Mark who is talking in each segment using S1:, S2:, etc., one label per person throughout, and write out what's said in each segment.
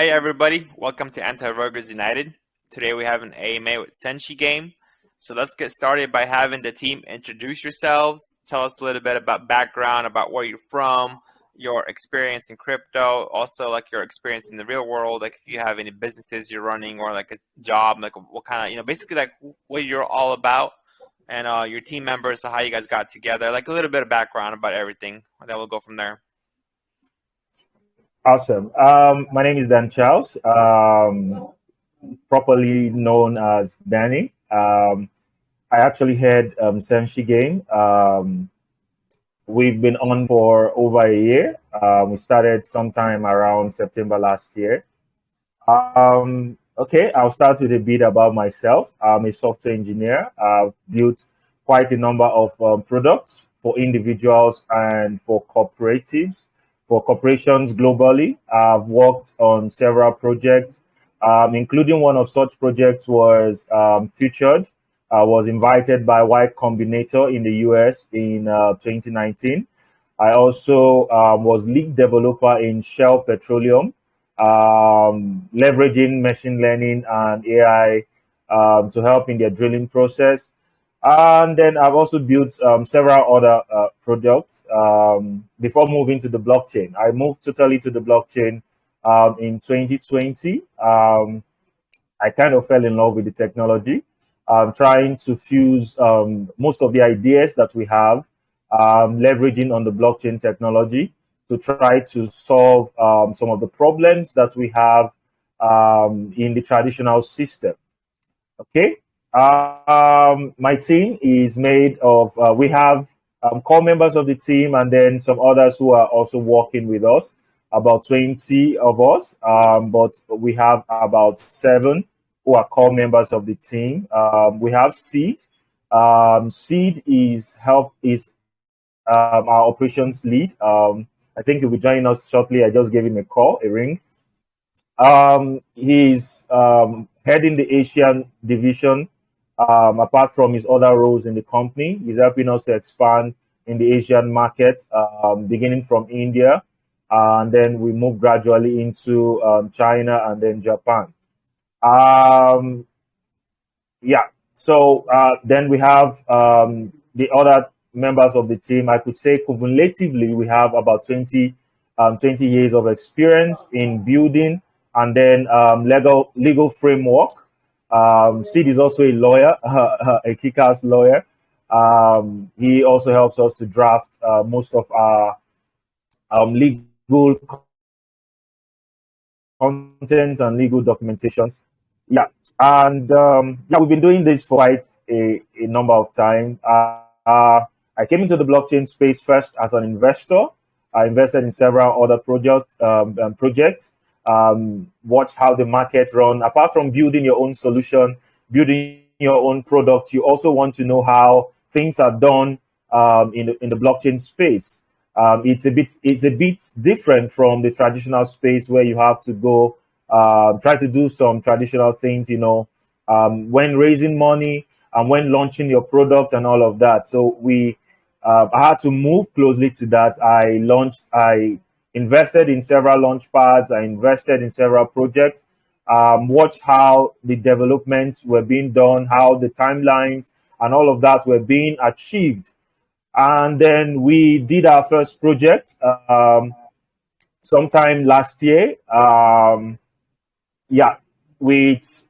S1: Hey everybody, welcome to Anti-Roguers United. Today we have an AMA with SenshiGame. So let's get started by having the team introduce yourselves. Tell us a little bit about background, about where you're from, your experience in crypto, also like your experience in the real world, like if you have any businesses you're running or like a job, like what kind of, basically like what you're all about and your team members, so how you guys got together, like a little bit of background about everything. And then we'll go from there.
S2: Awesome. My name is Dan Charles, properly known as Danny. I actually head SenshiGame. We've been on for over a year. We started sometime around September last year. Okay, I'll start with a bit about myself. I'm a software engineer. I've built quite a number of products for individuals and for cooperatives. For corporations globally, I've worked on several projects, including one of such projects was Featured. I was invited by Y Combinator in the US in 2019. I also was lead developer in Shell Petroleum, leveraging machine learning and AI to help in their drilling process. And then I've also built several other products before moving to the blockchain. I moved totally to the blockchain in 2020. I kind of fell in love with the technology, trying to fuse most of the ideas that we have, leveraging on the blockchain technology to try to solve some of the problems that we have in the traditional system. Okay. My team is made of, we have core members of the team and then some others who are also working with us, about 20 of us, but we have about 7 who are core members of the team. We have Seed. Seed is our operations lead. I think he'll be joining us shortly. I just gave him a ring. He's heading the Asian division. Apart from his other roles in the company, he's helping us to expand in the Asian market, beginning from India, and then we move gradually into China and then Japan. Yeah, so then we have the other members of the team. I could say cumulatively, we have about 20 years of experience in building and then legal framework. Sid is also a lawyer, a kick-ass lawyer. He also helps us to draft most of our legal content and legal documentations. Yeah, and yeah, we've been doing this for quite a number of time. I came into the blockchain space first as an investor. I invested in several other projects. Watch how the market run. Apart from building your own solution, building your own product, you also want to know how things are done in the blockchain space. It's a bit different from the traditional space where you have to go try to do some traditional things, when raising money and when launching your product and all of that. So I had to move closely to that. I invested in several launch pads. I invested in several projects. Watched how the developments were being done, how the timelines and all of that were being achieved. And then we did our first project sometime last year. Yeah, with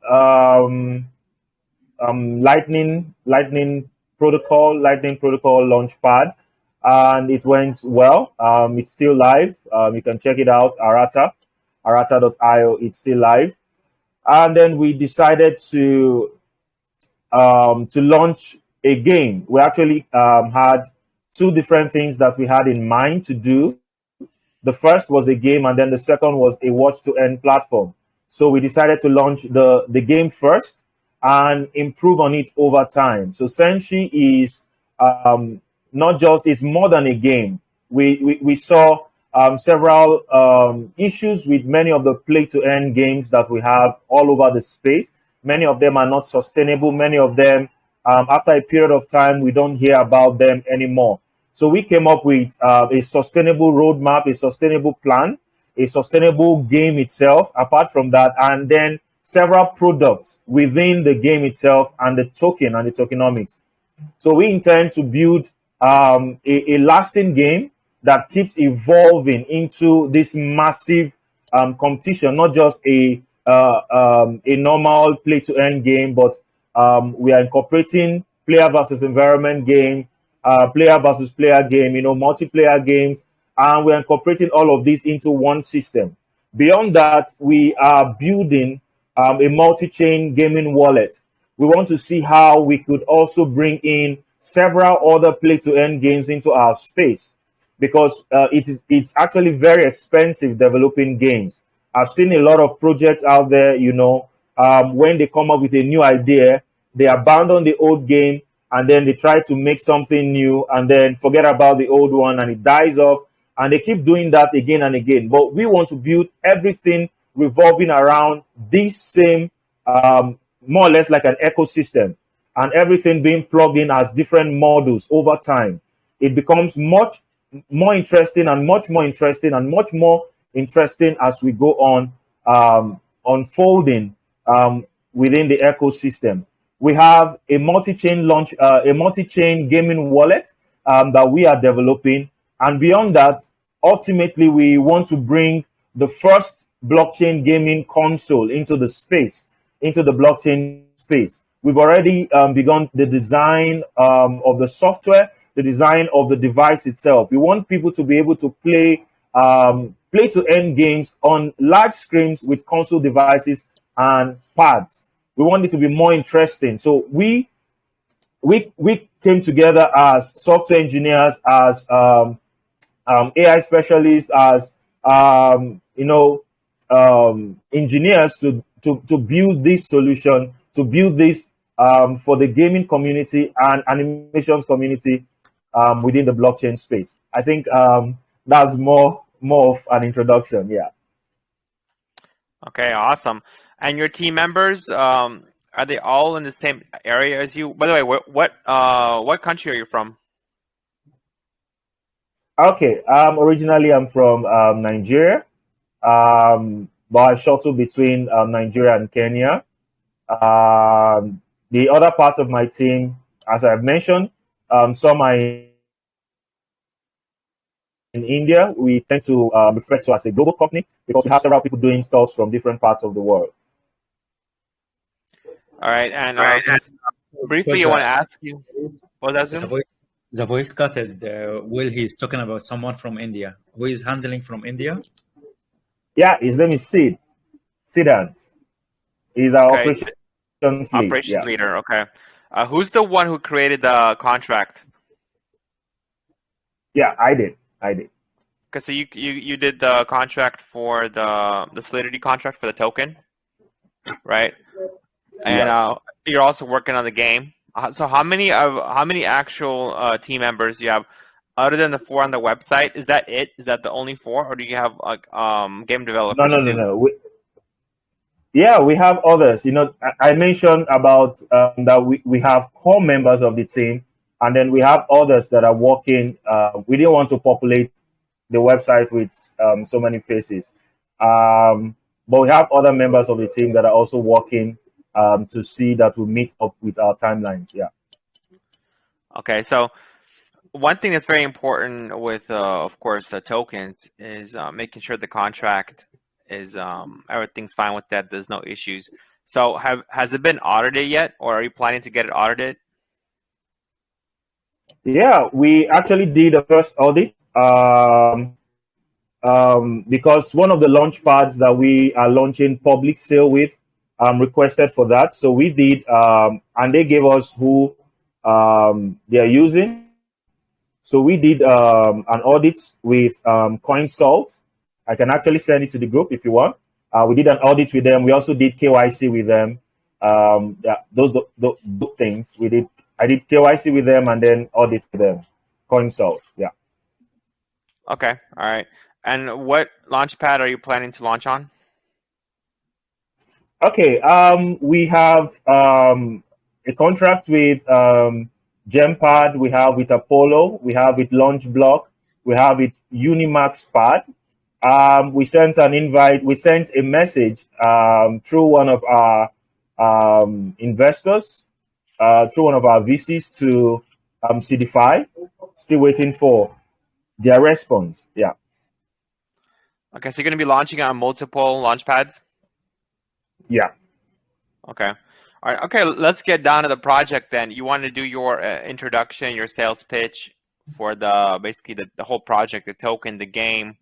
S2: Lightning Protocol Launchpad. And it went well. It's still live. You can check it out, arata.io. It's still live. And then we decided to launch a game. We actually had 2 different things that we had in mind to do. The first was a game, and then the second was a watch-to-earn platform. So we decided to launch the game first and improve on it over time. So Senshi is not just, it's more than a game. We saw several issues with many of the play-to-earn games that we have all over the space. Many of them are not sustainable. Many of them, after a period of time, we don't hear about them anymore. So we came up with a sustainable roadmap, a sustainable plan a sustainable game itself, apart from that, and then several products within the game itself and the token and the tokenomics. So we intend to build a lasting game that keeps evolving into this massive competition, not just a normal play to earn game, but we are incorporating player versus environment game, player versus player game, multiplayer games, and we're incorporating all of this into one system. Beyond that, we are building a multi-chain gaming wallet. We want to see how we could also bring in several other play-to-earn games into our space, because it's actually very expensive developing games. I've seen a lot of projects out there, when they come up with a new idea, they abandon the old game and then they try to make something new and then forget about the old one and it dies off, and they keep doing that again and again. But we want to build everything revolving around this same, more or less like an ecosystem, and everything being plugged in as different models over time. It becomes much more interesting and much more interesting and much more interesting as we go on unfolding within the ecosystem. We have a multi-chain gaming wallet that we are developing, and beyond that, ultimately we want to bring the first blockchain gaming console into the space, into the blockchain space. We've already begun the design of the software, the design of the device itself. We want people to be able to play to earn games on large screens with console devices and pads. We want it to be more interesting. So we came together as software engineers, as AI specialists, as engineers to build this solution, to build this for the gaming community and animations community within the blockchain space. I think that's more of an introduction. Yeah.
S1: Okay, awesome. And your team members, are they all in the same area as you? By the way, what country are you from?
S2: Okay. Originally, I'm from Nigeria, but I shuttle between Nigeria and Kenya. The other parts of my team, as I've mentioned, some are in India. We tend to refer to as a global company because we have several people doing stuff from different parts of the world.
S1: All right, and briefly, I want to ask you, what was that, Zoom?
S3: The voice cutted. Will he's talking about someone from India. Who is handling from India?
S2: Yeah, his name is Siddhant. He's our operations
S1: leader. Okay. Who's the one who created the contract?
S2: Yeah, I did.
S1: Okay, so you did the contract for the solidity contract for the token, right? And you're also working on the game. So how many actual team members do you have other than the 4 on the website? Is that it? Is that the only 4, or do you have like game developers?
S2: No. We have others. I mentioned about that we have core members of the team, and then we have others that are working. We didn't want to populate the website with so many faces, but we have other members of the team that are also working to see that we meet up with our timelines. Yeah.
S1: Okay, so one thing that's very important with, of course, tokens is making sure the contract is everything's fine with that. There's no issues. So has it been audited yet, or are you planning to get it audited?
S2: Yeah, we actually did a first audit because one of the launch pads that we are launching public sale with requested for that. So we did, and they gave us who they are using. So we did an audit with CoinSalt. I can actually send it to the group if you want. We did an audit with them. We also did KYC with them. Those things we did. I did KYC with them and then audit with them. CoinSalt. Yeah.
S1: Okay. All right. And what launchpad are you planning to launch on?
S2: Okay. We have a contract with Gempad. We have with Apollo. We have with LaunchBlock. We have with Unimax Pad. We sent an invite. We sent a message through one of our investors, through one of our VCs to CDFI. Still waiting for their response. Yeah.
S1: Okay, so you're going to be launching on multiple launch pads?
S2: Yeah.
S1: Okay. All right. Okay, let's get down to the project then. You want to do your introduction, your sales pitch for the basically the whole project, the token, the game,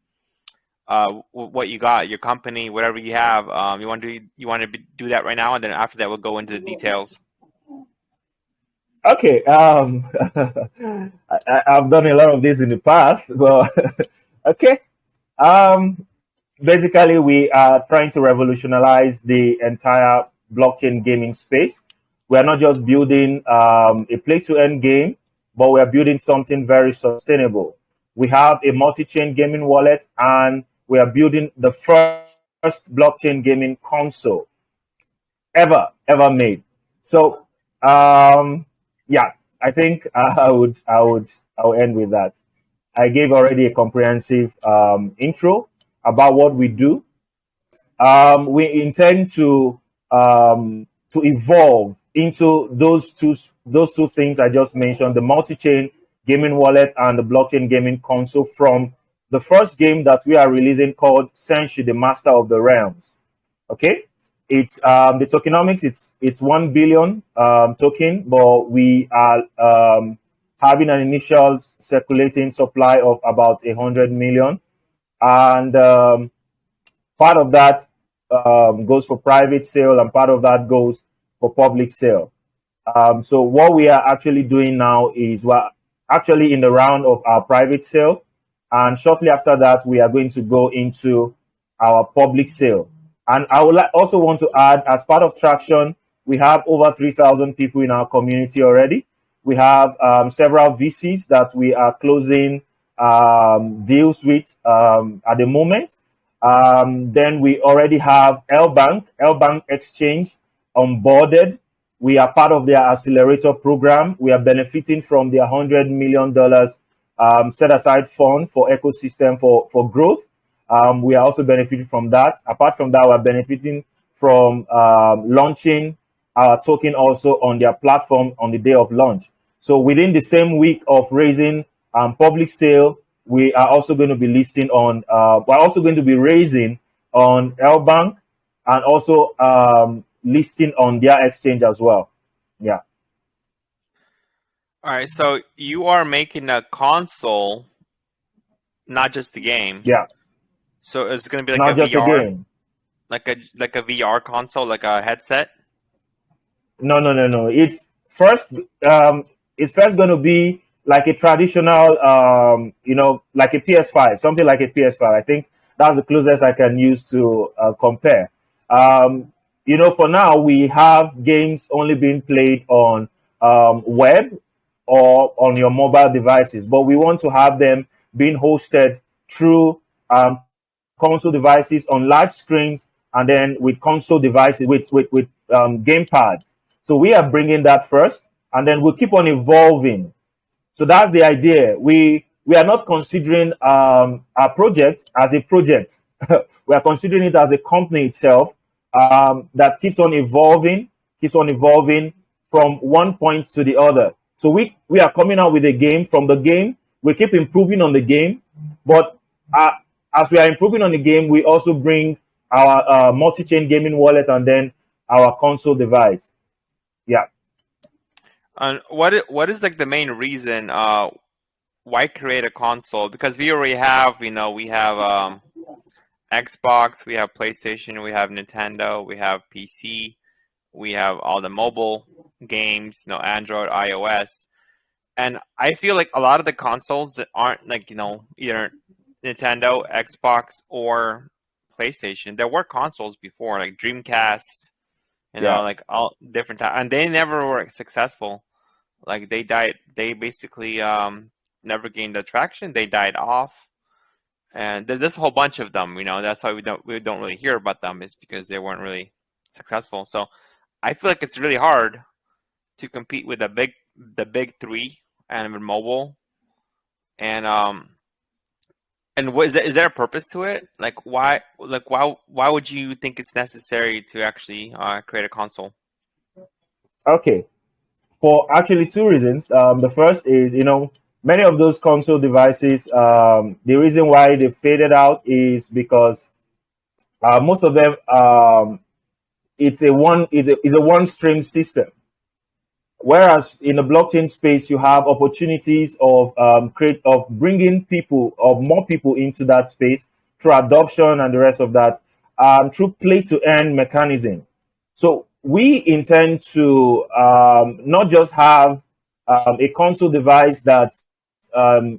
S1: what you got, your company, whatever you have. You want to do that right now, and then after that we'll go into the details.
S2: Okay. I've done a lot of this in the past, but okay. Basically, we are trying to revolutionize the entire blockchain gaming space. We are not just building a play-to-earn game, but we are building something very sustainable. We have a multi-chain gaming wallet, and we are building the first blockchain gaming console ever made. So, yeah, I think I'll end with that. I gave already a comprehensive intro about what we do. We intend to evolve into those two things I just mentioned: the multi-chain gaming wallet and the blockchain gaming console. From the first game that we are releasing called Senshi, the Master of the Realms. Okay, it's the tokenomics. It's 1 billion token, but we are having an initial circulating supply of about 100 million, and part of that goes for private sale, and part of that goes for public sale. So what we are actually doing now is we're actually in the round of our private sale, and shortly after that, we are going to go into our public sale. And I would also want to add, as part of Traction, we have over 3,000 people in our community already. We have several VCs that we are closing deals with at the moment. Then we already have L Bank Exchange onboarded. We are part of their accelerator program. We are benefiting from their $100 million set aside fund for ecosystem for growth. We are also benefiting from that. Apart from that, we're benefiting from launching our token also on their platform on the day of launch. So within the same week of raising public sale, we are also going to be listing on, we're also going to be raising on L Bank, and also listing on their exchange as well. Yeah.
S1: All right, so you are making a console, not just the game.
S2: Yeah.
S1: So it's going to be like
S2: Not
S1: a
S2: just a
S1: VR,
S2: game.
S1: like a VR console, like a headset.
S2: No. It's first going to be like a traditional, like a PS5, something like a PS5. I think that's the closest I can use to compare. For now, we have games only being played on web or on your mobile devices, but we want to have them being hosted through console devices on large screens, and then with console devices with game pads. So we are bringing that first, and then we'll keep on evolving. So that's the idea. We are not considering our project as a project. We are considering it as a company itself that keeps on evolving from one point to the other. So we are coming out with a game. From the game, we keep improving on the game, but as we are improving on the game, we also bring our multi-chain gaming wallet and then our console device. Yeah.
S1: And what is like the main reason why create a console? Because we already have, we have Xbox, we have PlayStation, we have Nintendo, we have PC, we have all the mobile games, Android, iOS. And I feel like a lot of the consoles that aren't like, either Nintendo, Xbox, or PlayStation, there were consoles before, like Dreamcast, like all different types, and they never were successful. Like they died. They basically never gained the traction. They died off, and there's a whole bunch of them. That's why we don't really hear about them, is because they weren't really successful. So I feel like it's really hard to compete with the big three and with mobile, and And what is there a purpose to it? Like why would you think it's necessary to actually create a console?
S2: Okay, for actually two reasons. The first is, many of those console devices, the reason why they faded out is because most of them, it's a one stream system. Whereas in the blockchain space, you have opportunities of bringing people or more people into that space through adoption and the rest of that, through play to earn mechanism. So we intend to not just have a console device that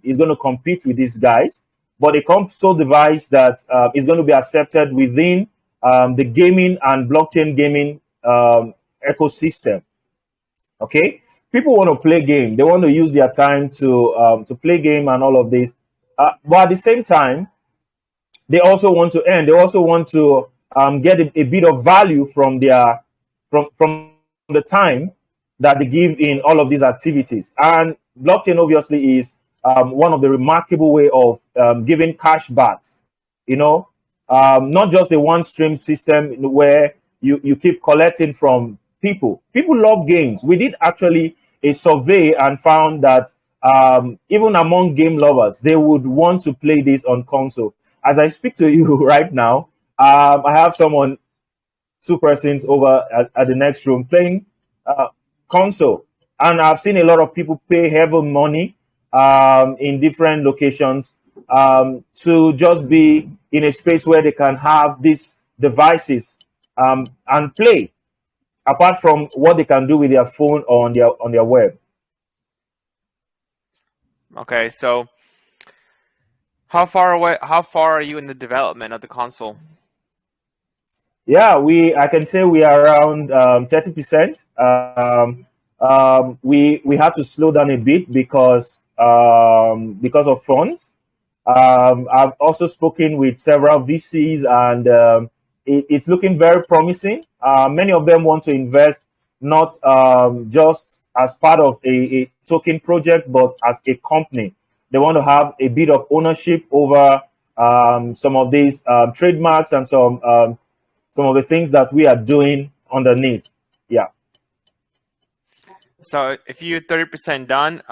S2: is going to compete with these guys, but a console device that is going to be accepted within the gaming and blockchain gaming ecosystem. Okay, people want to play game. They want to use their time to play game and all of this, but at the same time, they also want to earn. They also want to get a bit of value from their from the time that they give in all of these activities. And blockchain obviously is one of the remarkable way of giving cash backs. Not just a one stream system where you keep collecting from people. People love games. We did actually a survey and found that even among game lovers, they would want to play this on console. As I speak to you right now, I have two persons over at the next room playing console, and I've seen a lot of people pay heavy money in different locations to just be in a space where they can have these devices and play, apart from what they can do with their phone or on their web.
S1: Okay, so how far are you in the development of the console?
S2: Yeah, I can say we are around 30%. We had to slow down a bit because of funds. I've also spoken with several VCs, and it's looking very promising. Many of them want to invest not just as part of a token project, but as a company. They want to have a bit of ownership over some of these trademarks and some of the things that we are doing underneath. Yeah.
S1: So if you're 30% done,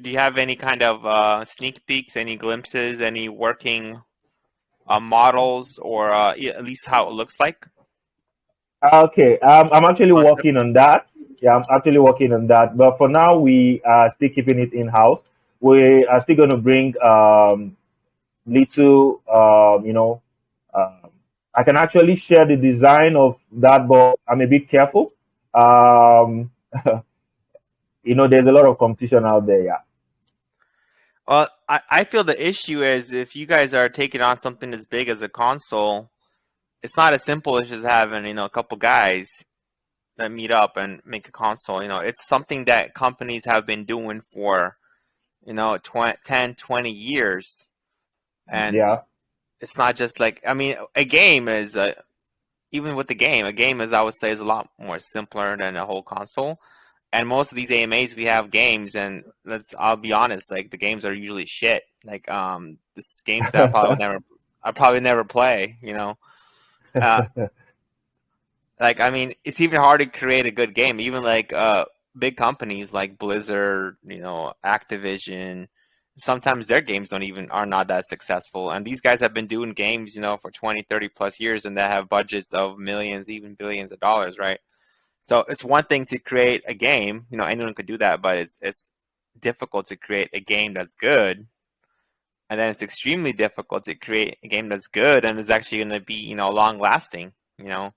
S1: do you have any kind of sneak peeks, any glimpses, any working models, or at least how it looks like?
S2: Okay, I'm actually working on that. Yeah, I'm actually working on that. But for now, we are still keeping it in-house. We are still going to bring little, I can actually share the design of that, but I'm a bit careful. There's a lot of competition out there. Yeah.
S1: Well, I feel the issue is if you guys are taking on something as big as a console, it's not as simple as just having, a couple guys that meet up and make a console. It's something that companies have been doing for, 10, 20 years. And
S2: yeah,
S1: it's not just like, a game is, even with a game is, I would say, is a lot more simpler than a whole console. And most of these AMAs, we have games, and I'll be honest, like the games are usually shit. Like this games that I probably never play, it's even hard to create a good game. Even like big companies like Blizzard, Activision, sometimes their games are not that successful. And these guys have been doing games, for 20, 30 plus years, and that have budgets of millions, even billions of dollars, right? So it's one thing to create a game, anyone could do that, but it's difficult to create a game that's good. And then it's extremely difficult to create a game that's good and is actually going to be, long lasting, And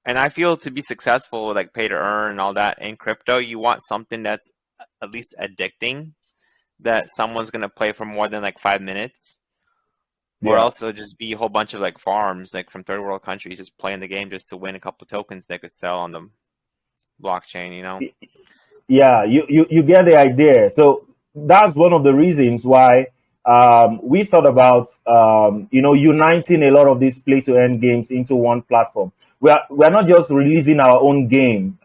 S1: I feel to be successful, like pay to earn and all that in crypto, you want something that's at least addicting, that someone's going to play for more than like 5 minutes. Or else it'll just be a whole bunch of like farms, like from third world countries, just playing the game just to win a couple tokens they could sell on the blockchain,
S2: Yeah, you get the idea. So that's one of the reasons why we thought about uniting a lot of these play to earn games into one platform. We're not just releasing our own game.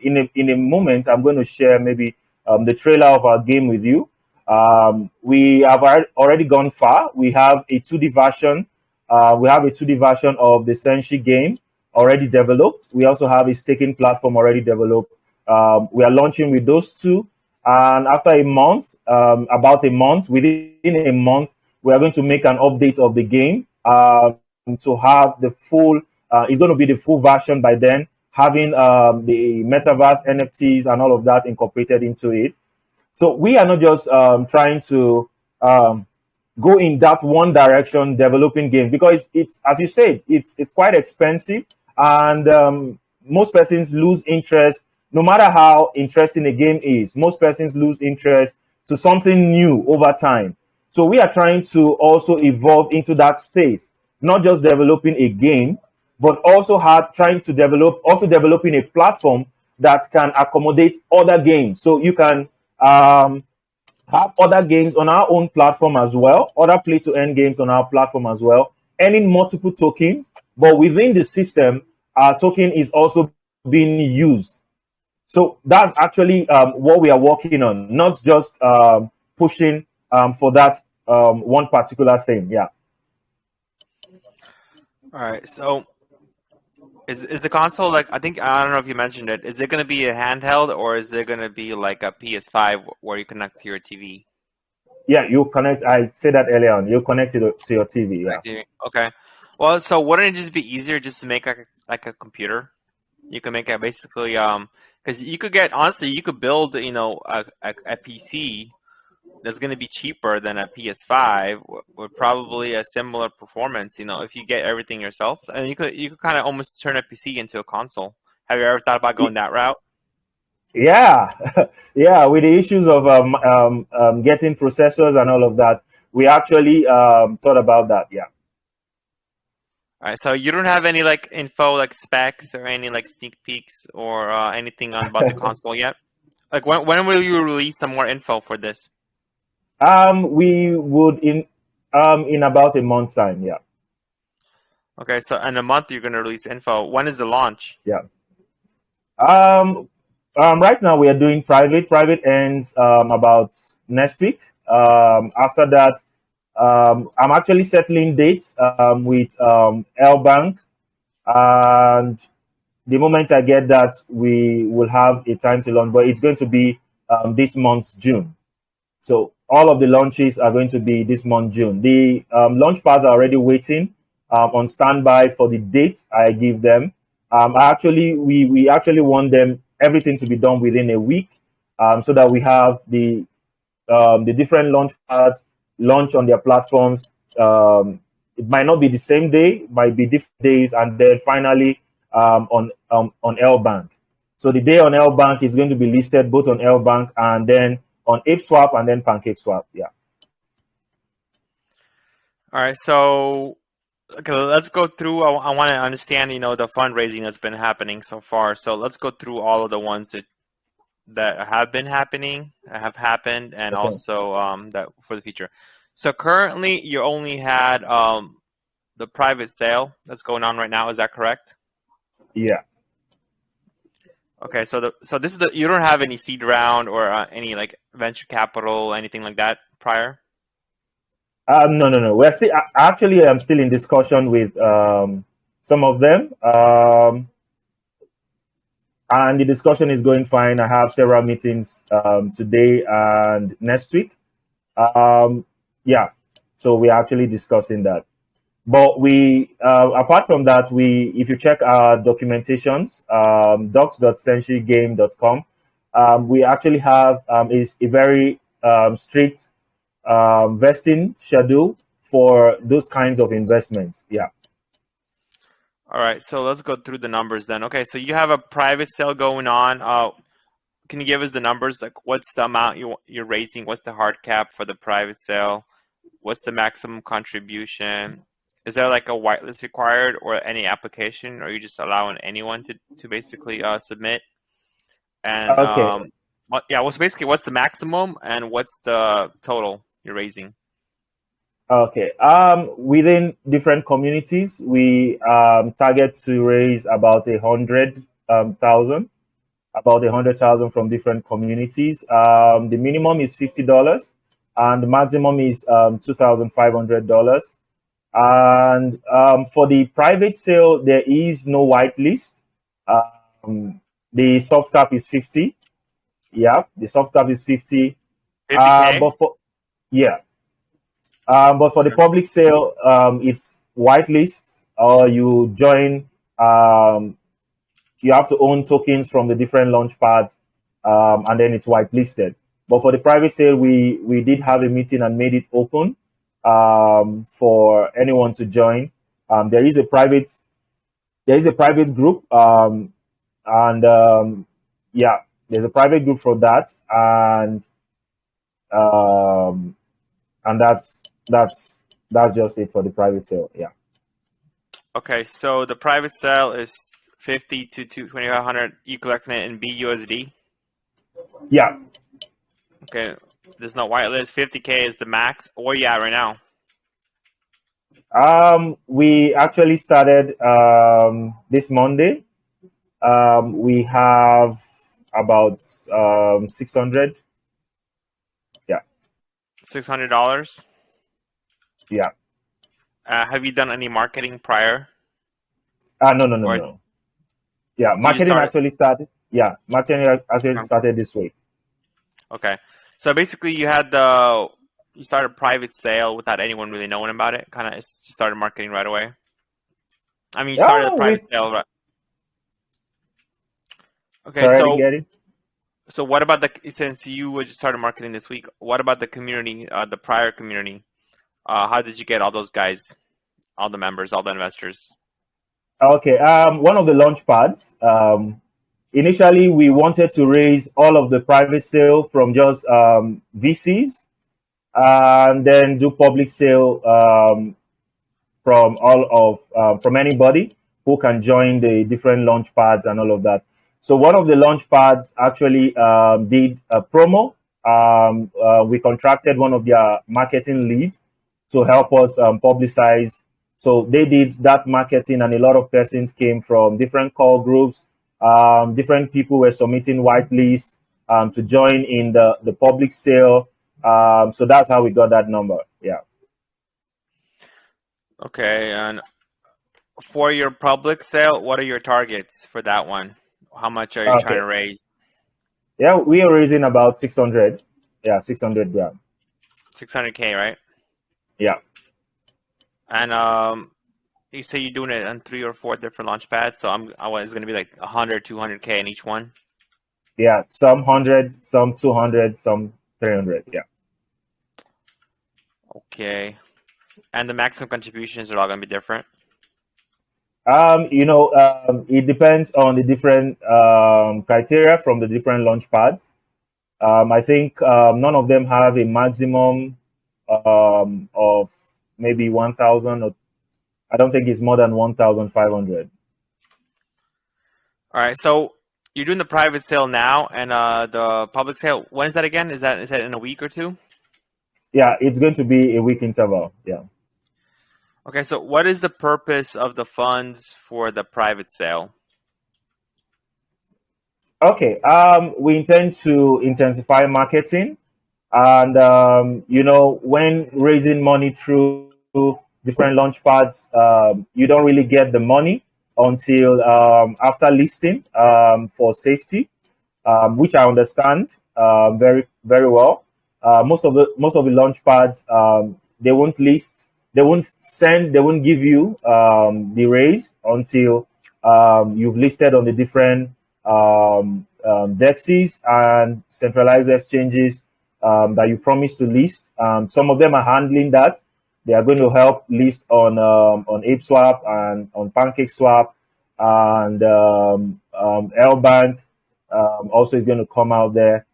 S2: In a moment, I'm going to share maybe the trailer of our game with you. We have already gone far. We have a 2D version. We have a 2D version of the Senshi game already developed. We also have a staking platform already developed. We are launching with those two. And after a month, within a month, we are going to make an update of the game to have the full, it's going to be the full version by then, having the metaverse, NFTs, and all of that incorporated into it. So we are not just trying to go in that one direction, developing games, because it's as you said, it's quite expensive, and most persons lose interest. No matter how interesting a game is, most persons lose interest to something new over time. So we are trying to also evolve into that space, not just developing a game, but also developing a platform that can accommodate other games. So you can have other games on our own platform as well, other play-to-earn games on our platform as well, earning multiple tokens. But within the system, our token is also being used. So that's actually what we are working on, not just pushing for that one particular thing. Yeah.
S1: All right. So is the console, like, I don't know if you mentioned it, is it going to be a handheld, or is it going to be like a PS5 where you connect to your TV?
S2: Yeah, you connect. I said that earlier on. You connect it to your TV. Yeah.
S1: Okay. Well, so wouldn't it just be easier just to make like a computer? You can make it basically because you could build a PC that's going to be cheaper than a PS5 with probably a similar performance. If you get everything yourself, and you could kind of almost turn a PC into a console. Have you ever thought about going that route?
S2: Yeah, yeah. With the issues of getting processors and all of that, we actually thought about that. Yeah.
S1: All right. So you don't have any like info, like specs, or any like sneak peeks, or anything about the console yet? Like when will you release some more info for this?
S2: We would in about a month's time. Yeah.
S1: Okay, so in a month you're gonna release info. When is the launch?
S2: Yeah. Right now we are doing private. Private ends about next week. After that, I'm actually settling dates with L Bank, and the moment I get that, we will have a time to launch. But it's going to be this month, June. So all of the launches are going to be this month, June. The launch pads are already waiting on standby for the date I give them. We actually want everything to be done within a week, so that we have the different launch pads launch on their platforms. It might not be the same day, it might be different days, and then finally on L Bank. So the day on L Bank is going to be listed both on L Bank and then on ApeSwap and then PancakeSwap. Yeah.
S1: All right. So okay, let's go through. I want to understand, the fundraising that's been happening so far. So let's go through all of the ones that have been happening, have happened, and also that for the future. So currently, you only had the private sale that's going on right now. Is that correct?
S2: Yeah.
S1: Okay, so this is you don't have any seed round or any like venture capital, anything like that prior?
S2: No. We're still actually I'm still in discussion with some of them, and the discussion is going fine. I have several meetings today and next week. Yeah, so we're actually discussing that. But we, apart from that, if you check our documentations, docs.senshigame.com, we actually have a very strict vesting schedule for those kinds of investments. Yeah.
S1: All right, so let's go through the numbers then. Okay, so you have a private sale going on. Can you give us the numbers? Like, what's the amount you're raising? What's the hard cap for the private sale? What's the maximum contribution? Is there like a whitelist required or any application, or are you just allowing anyone to basically submit? And
S2: Okay.
S1: what's the maximum and what's the total you're raising?
S2: Okay. Within different communities, we target to raise about 100,000, about 100,000 from different communities. The minimum is $50. and the maximum is $2,500. And for the private sale, there is no whitelist. The soft cap is 50. Yeah, the soft cap is 50.
S1: 50K?
S2: But for the public sale, it's whitelist, or you join. You have to own tokens from the different launch pads, and then it's whitelisted. But for the private sale, we did have a meeting and made it open for anyone to join. There is a private group, yeah, there's a private group for that, and that's just it for the private sale. Yeah.
S1: Okay, so the private sale is 50 to 2,500. You collecting it in BUSD?
S2: Yeah.
S1: Okay, there's no whitelist. 50K is the max. Where are you at right now?
S2: We actually started this Monday. We have about 600. Yeah.
S1: $600?
S2: Yeah.
S1: Have you done any marketing prior?
S2: No. Yeah,
S1: So
S2: marketing actually started. Yeah, marketing actually started this week.
S1: Okay, so basically you started a private sale without anyone really knowing about it. Kind of just started marketing right away. I mean, you started a private sale, right? Okay, so what about since you just started marketing this week, what about the community, the prior community? How did you get all those guys, all the members, all the investors?
S2: Okay, one of the launch pads. Initially, we wanted to raise all of the private sale from just VCs, and then do public sale from anybody who can join the different launch pads and all of that. So one of the launch pads actually did a promo. We contracted one of their marketing lead to help us publicize. So they did that marketing, and a lot of persons came from different call groups. Different people were submitting whitelists to join in the public sale. So that's how we got that number. Yeah.
S1: Okay, and for your public sale, what are your targets for that one? How much are you trying to raise?
S2: Yeah, we are raising about 600. Yeah, 600 grand.
S1: 600K, right?
S2: Yeah.
S1: And you say you're doing it on 3 or 4 different launch pads, so it's going to be like 100, 200K in each one?
S2: Yeah, some 100, some 200, some 300. Yeah.
S1: Okay. And the maximum contributions are all going to be different?
S2: It depends on the different criteria from the different launch pads. I think none of them have a maximum of maybe 1,000, or I don't think it's more than 1,500.
S1: All right, so you're doing the private sale now, and the public sale, when is that again? Is that in a week or two?
S2: Yeah, it's going to be a week interval. Yeah.
S1: Okay, so what is the purpose of the funds for the private sale?
S2: Okay, we intend to intensify marketing, and when raising money through different launch pads, you don't really get the money until after listing for safety, which I understand very, very well. Most of the launch pads, they won't list, they won't give you the raise until you've listed on the different DEXs and centralized exchanges that you promised to list. Some of them are handling that. They are going to help list on ApeSwap and on PancakeSwap, and LBank also is going to come out there.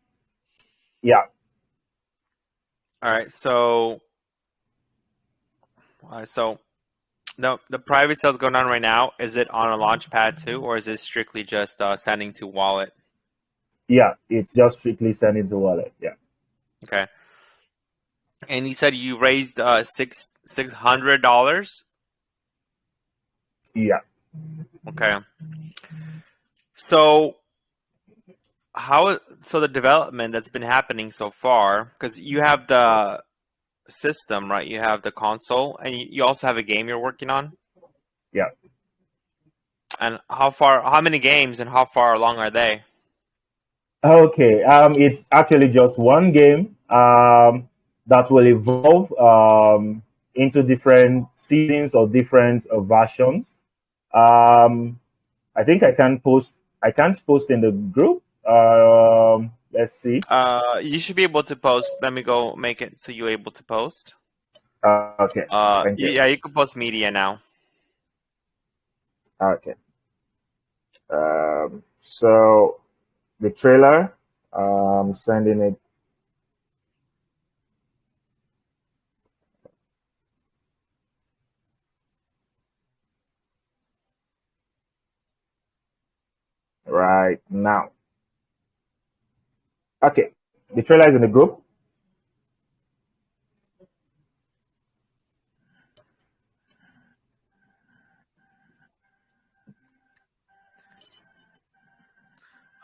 S2: Yeah.
S1: All right, so the private sales going on right now, is it on a launch pad too, or is it strictly just sending to wallet?
S2: Yeah, it's just strictly sending to wallet. Yeah.
S1: Okay. And you said you raised $600?
S2: Yeah.
S1: Okay. So So the development that's been happening so far, because you have the system, right? You have the console, and you also have a game you're working on.
S2: Yeah.
S1: And how many games and how far along are they?
S2: Okay. It's actually just one game that will evolve into different seasons or different versions. I think I can post. I can't post in the group. Let's see.
S1: You should be able to post. Let me go make it so you're able to post.
S2: Okay. Thank you.
S1: Yeah, you can post media now.
S2: Okay. So the trailer, sending it. Right now. Okay. The trailer is in the group.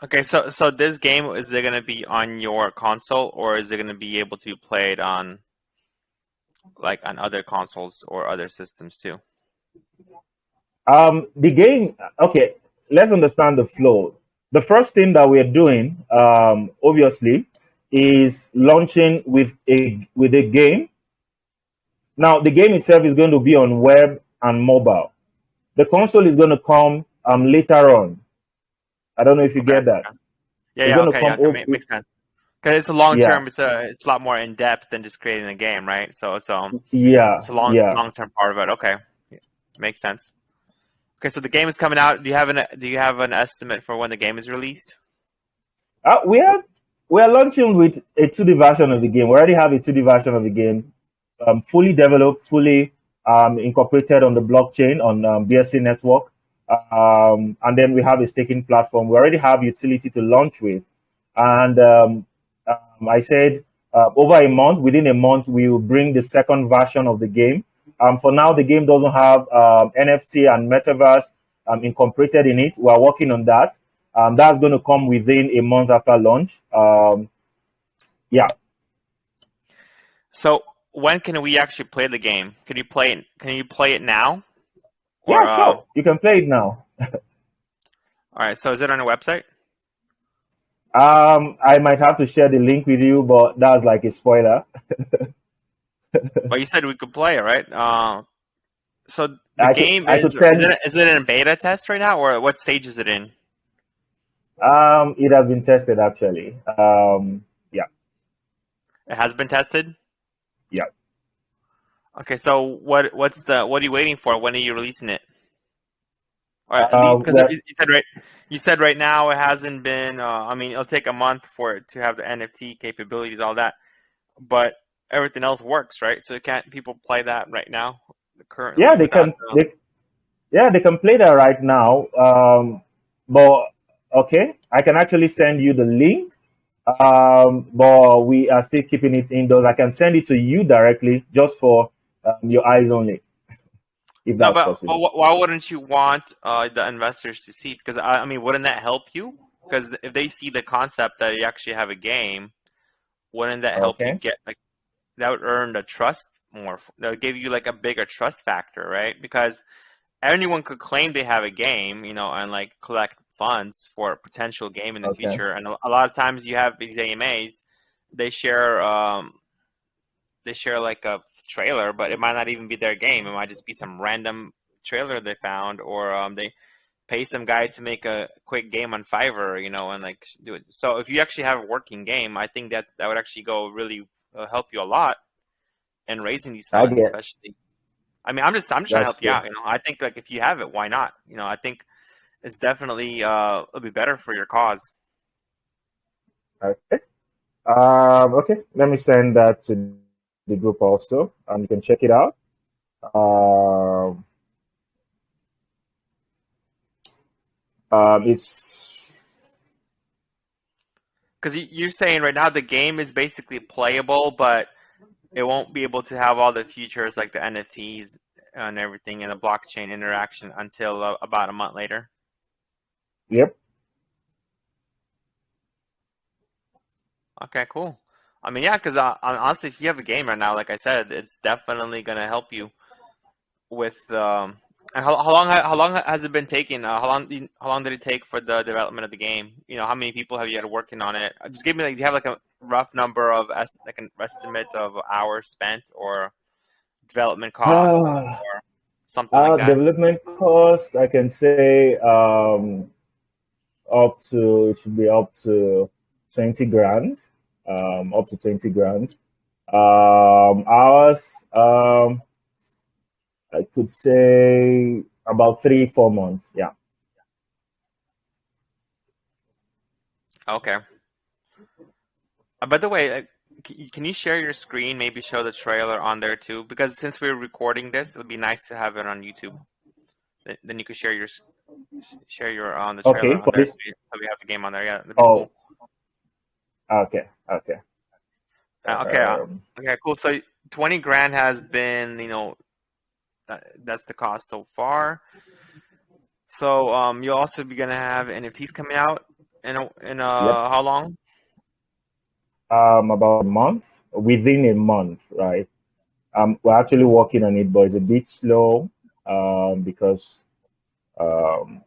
S1: Okay, so this game, is it gonna be on your console, or is it gonna be able to be played on like on other consoles or other systems too?
S2: The game. Okay. Let's understand the flow. The first thing that we're doing, obviously, is launching with a game. Now, the game itself is going to be on web and mobile. The console is going to come later on. I don't know if you
S1: Okay.
S2: get that.
S1: Yeah,
S2: It's
S1: yeah,
S2: going to
S1: okay, yeah,
S2: come
S1: okay,
S2: over.
S1: makes sense. Because it's a long
S2: Yeah,
S1: term, it's a lot more in depth than just creating a game, right? So it's
S2: yeah,
S1: a
S2: yeah.
S1: long term part of it. Okay, makes sense. Okay, so the game is coming out. Do you have an estimate for when the game is released?
S2: We are launching with a 2D version of the game. We already have a 2D version of the game, fully developed, fully incorporated on the blockchain on BSC network, and then we have a staking platform. We already have utility to launch with, and I said over a month, within a month, we will bring the second version of the game. For now, the game doesn't have NFT and metaverse incorporated in it. We're working on that. That's going to come within a month after launch. Yeah.
S1: So when can we actually play the game? Can you play it? Can you play it now? Or
S2: Yeah, sure. You can play it now.
S1: all right. So is it on your website?
S2: I might have to share the link with you, but that's like a spoiler.
S1: Well, you said we could play it, right? So the
S2: I could
S1: game
S2: I could send.
S1: is it in beta test right now, or what stage is it in?
S2: It has been tested actually. Yeah,
S1: It has been tested.
S2: yeah.
S1: Okay, so what are you waiting for? When are you releasing it? Or because
S2: Well,
S1: you said right now it hasn't been. I mean, it'll take a month for it to have the NFT capabilities, all that, but everything else works, right? So can't people play that right now, currently
S2: yeah, they
S1: without
S2: can. They can play that right now. But okay, I can actually send you the link. But we are still keeping it indoors. I can send it to you directly, just for your eyes only, if
S1: No,
S2: that's
S1: but
S2: possible.
S1: why wouldn't you want the investors to see? Because I mean, wouldn't that help you? Because if they see the concept that you actually have a game, wouldn't that help you
S2: Okay.
S1: get like that would earn the trust more? That would give you like a bigger trust factor, right? Because anyone could claim they have a game, you know, and like collect funds for a potential game in the
S2: Okay.
S1: future. And a lot of times you have these AMAs, they share they share like a trailer, but it might not even be their game. It might just be some random trailer they found, or they pay some guy to make a quick game on Fiverr, you know, and like do it. So if you actually have a working game, I think that that would actually go really help you a lot in raising these
S2: I
S1: funds,
S2: get.
S1: especially. I mean, I'm just trying to
S2: That's
S1: help you
S2: true.
S1: out. You know, I think like if you have it, why not? You know, I think it's definitely it'll be better for your cause.
S2: Okay. Okay. Let me send that to the group also, and you can check it out. Um, it's
S1: Because you're saying right now the game is basically playable, but it won't be able to have all the features like the NFTs and everything and the blockchain interaction until about a month later.
S2: yep.
S1: Okay, cool. I mean, yeah, because honestly, if you have a game right now, like I said, it's definitely gonna help you with. And how long has it been taking? How long did it take for the development of the game? You know, how many people have you had working on it? Just give me like, do you have like a rough number of like an estimate of hours spent or development costs
S2: Ah,
S1: or something like that?
S2: development cost, I can say up to, it should be up to 20 grand. Up to 20 grand. Hours, I could say about 3, 4 months. Yeah.
S1: Okay. By the way, can you share your screen? Maybe show the trailer on there too, because since we're recording this, it would be nice to have it on YouTube. Then you could share your on the trailer
S2: Okay.
S1: on
S2: For
S1: there,
S2: this.
S1: so we have the game on there. Yeah, that'd be
S2: Oh,
S1: cool.
S2: okay. Okay.
S1: Okay,
S2: Um,
S1: okay, cool. So 20 grand has been, that's the cost so far. So you'll also be gonna have NFTs coming out
S2: yep.
S1: how long?
S2: About a month, within a month, right? We're actually working on it, but it's a bit slow because um,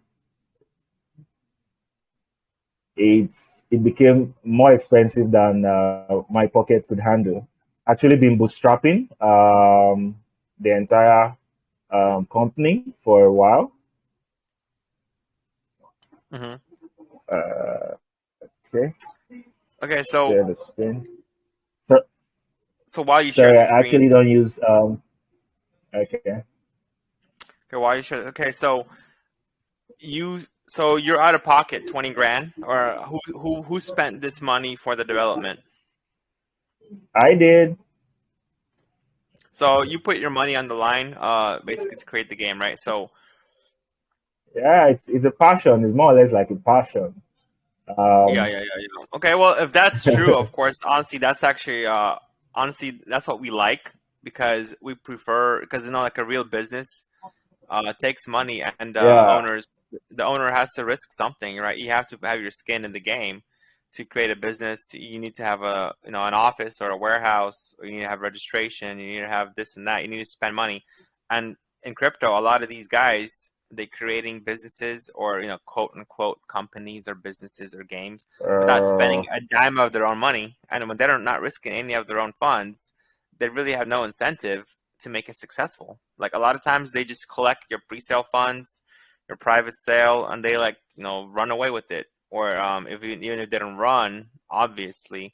S2: it became more expensive than my pocket could handle. Actually, been bootstrapping the entire company for a while.
S1: Hmm.
S2: Uh, okay,
S1: Okay, so
S2: share the screen. So
S1: while you share
S2: sorry,
S1: the
S2: I
S1: screen,
S2: actually don't use. Okay.
S1: okay, while you share, okay, so you're out of pocket 20 grand, or who spent this money for the development?
S2: I did.
S1: So you put your money on the line, basically to create the game, right? So
S2: Yeah, it's a passion. It's more or less like a passion.
S1: yeah,
S2: Um,
S1: yeah, yeah, yeah. Okay, well, if that's true, of course, honestly, that's actually honestly that's what we like because we prefer because like a real business takes money and
S2: yeah.
S1: the owner has to risk something, right? You have to have your skin in the game to create a business. You need to have an office or a warehouse, or you need to have registration. You need to have this and that. You need to spend money, and in crypto, a lot of these guys they creating businesses or quote unquote companies or businesses or games without spending
S2: Uh,
S1: a dime of their own money, and when they're not risking any of their own funds, they really have no incentive to make it successful. Like a lot of times they just collect your pre-sale funds, your private sale, and they run away with it. Or if even if they don't run, obviously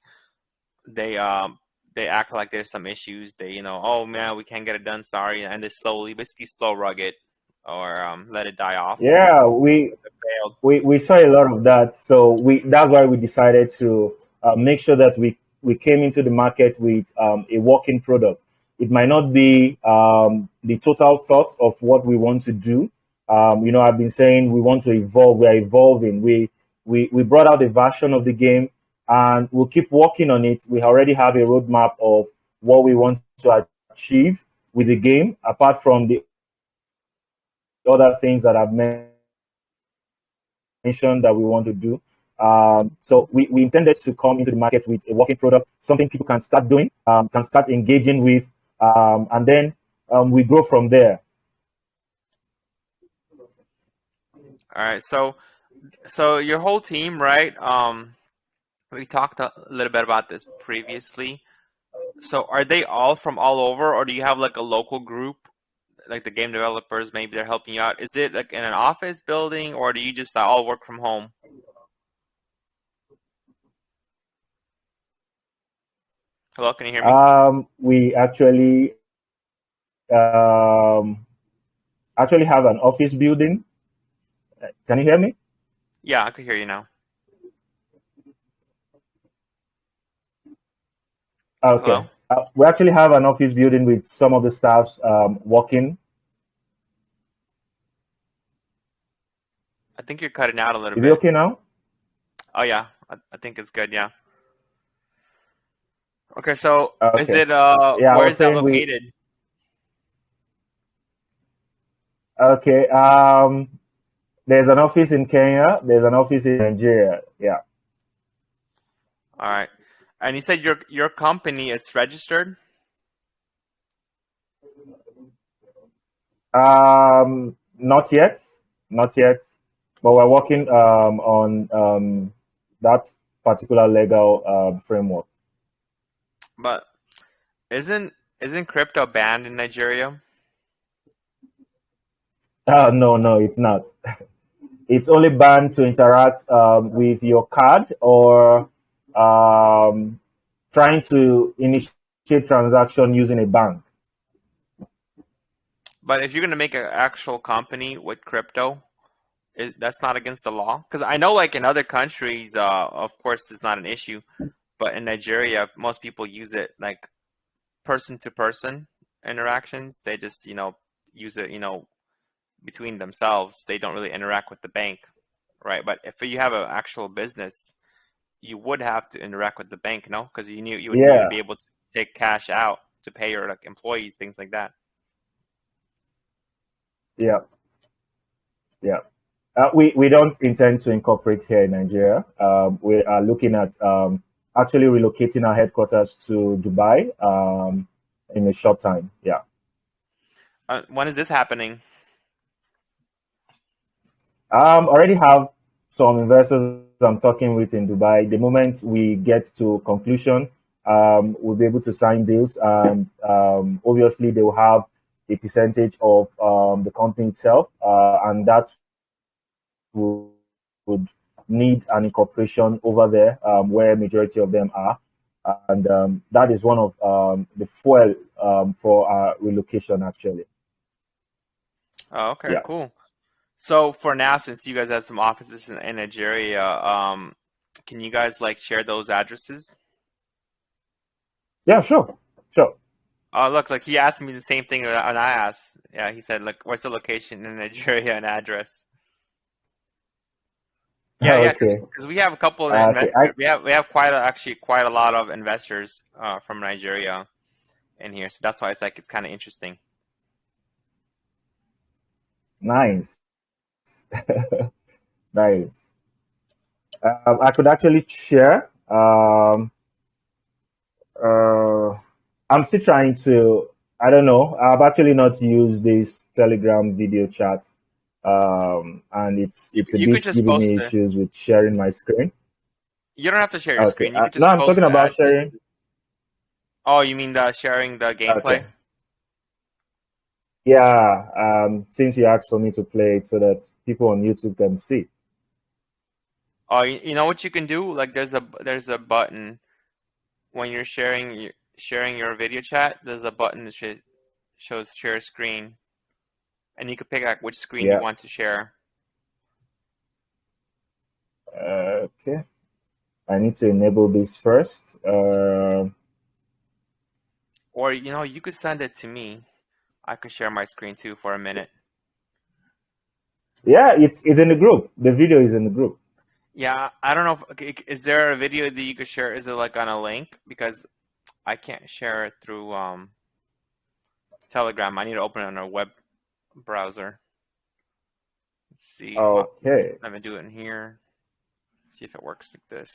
S1: they act like there's some issues. They oh man, we can't get it done, sorry, and they basically slow rug it or let it die off.
S2: yeah,
S1: It failed.
S2: we saw a lot of that. So that's why we decided to make sure that we came into the market with a working product. It might not be the total thoughts of what we want to do. I've been saying we want to evolve. We are evolving. We brought out a version of the game, and we'll keep working on it. We already have a roadmap of what we want to achieve with the game, apart from the other things that I've mentioned that we want to do. So we intended to come into the market with a working product, something people can start doing, can start engaging with, and then we grow from there.
S1: All right, so your whole team, right? We talked a little bit about this previously. So are they all from all over, or do you have like a local group, like the game developers? Maybe they're helping you out. Is it like in an office building, or do you just all work from home? Hello, can you hear me?
S2: We um, actually have an office building. Can you hear me?
S1: Yeah, I can hear you now.
S2: Okay.
S1: Hello?
S2: We actually have an office building with some of the staffs working.
S1: I think you're cutting out a little
S2: Is it
S1: bit.
S2: okay now?
S1: Oh yeah, I think it's good. Yeah. Okay, so is
S2: Okay.
S1: it
S2: Yeah, I
S1: where
S2: was
S1: is that
S2: saying
S1: located?
S2: okay. There's an office in Kenya. There's an office in Nigeria. Yeah.
S1: All right. And you said your company is registered?
S2: Not yet, not yet, but we're working on that particular legal framework.
S1: But isn't crypto banned in Nigeria?
S2: No, no, it's not. It's only banned to interact with your card or trying to initiate transaction using a bank.
S1: But if you're gonna make an actual company with crypto, that's not against the law? Because I know, like in other countries, of course, it's not an issue. But in Nigeria, most people use it like person to person interactions. They just, use it, between themselves. They don't really interact with the bank, right? But if you have an actual business, you would have to interact with the bank, no? Because you would need to
S2: Yeah,
S1: be able to take cash out to pay your like employees, things like that.
S2: yeah, yeah. We don't intend to incorporate here in Nigeria. We are looking at actually relocating our headquarters to Dubai in a short time. Yeah.
S1: When is this happening?
S2: Already have some investors I'm talking with in Dubai. The moment we get to conclusion, we'll be able to sign deals, and obviously they will have a percentage of the company itself, and that would need an incorporation over there, where majority of them are, and that is one of the fuel for our relocation actually.
S1: Oh, okay,
S2: Yeah,
S1: cool. So for now, since you guys have some offices in Nigeria, can you guys like share those addresses?
S2: yeah, sure, sure.
S1: Oh, look, like he asked me the same thing that I asked. Yeah, he said, like, what's the location in Nigeria and address? Yeah, yeah,
S2: Okay,
S1: because we have a couple of
S2: okay.
S1: investors. We have actually quite a lot of investors from Nigeria in here, so that's why it's kind of interesting.
S2: Nice, nice. I could actually share. Uh, I'm still trying to. I don't know. I've actually not used this Telegram video chat, and it's a
S1: You could
S2: bit
S1: just
S2: giving
S1: post
S2: me
S1: it.
S2: issues with sharing my screen.
S1: You don't have to share your
S2: Okay.
S1: screen. You could
S2: No,
S1: just
S2: I'm
S1: post
S2: talking
S1: the
S2: about
S1: address.
S2: sharing.
S1: Oh, you mean the sharing the
S2: Okay.
S1: gameplay?
S2: Yeah. Since you asked for me to play it so that people on YouTube can see.
S1: Oh, you know what you can do? Like there's a button when you're sharing your video chat. There's a button that shows share screen, and you can pick like which screen you
S2: Yeah.
S1: want to share.
S2: Okay. I need to enable this first.
S1: Or you could send it to me. I could share my screen too for a minute.
S2: Yeah, it's in the group. The video is in the group.
S1: Yeah, I don't know if okay, is there a video that you could share? Is it like on a link? Because I can't share it through Telegram. I need to open it on a web browser. Let's see.
S2: Okay.
S1: Let me do it in here. See if it works like this.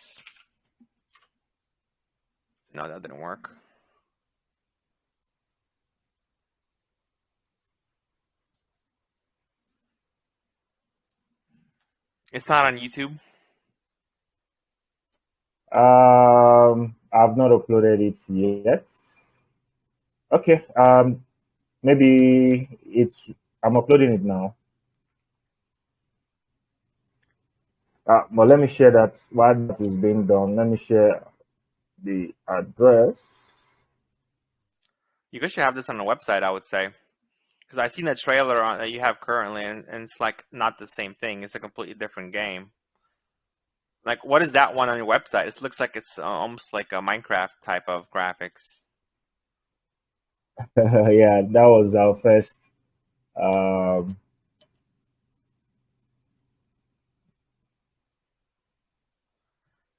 S1: No, that didn't work. It's not on YouTube.
S2: I've not uploaded it yet. Okay. Maybe I'm uploading it now. But let me share that while that is being done. Let me share the address.
S1: You guys should have this on the website, I would say. Because I've seen the trailer that you have currently, and it's like not the same thing. It's a completely different game. Like, what is that one on your website? It looks like it's almost like a Minecraft type of graphics.
S2: Yeah, that was our first. Um,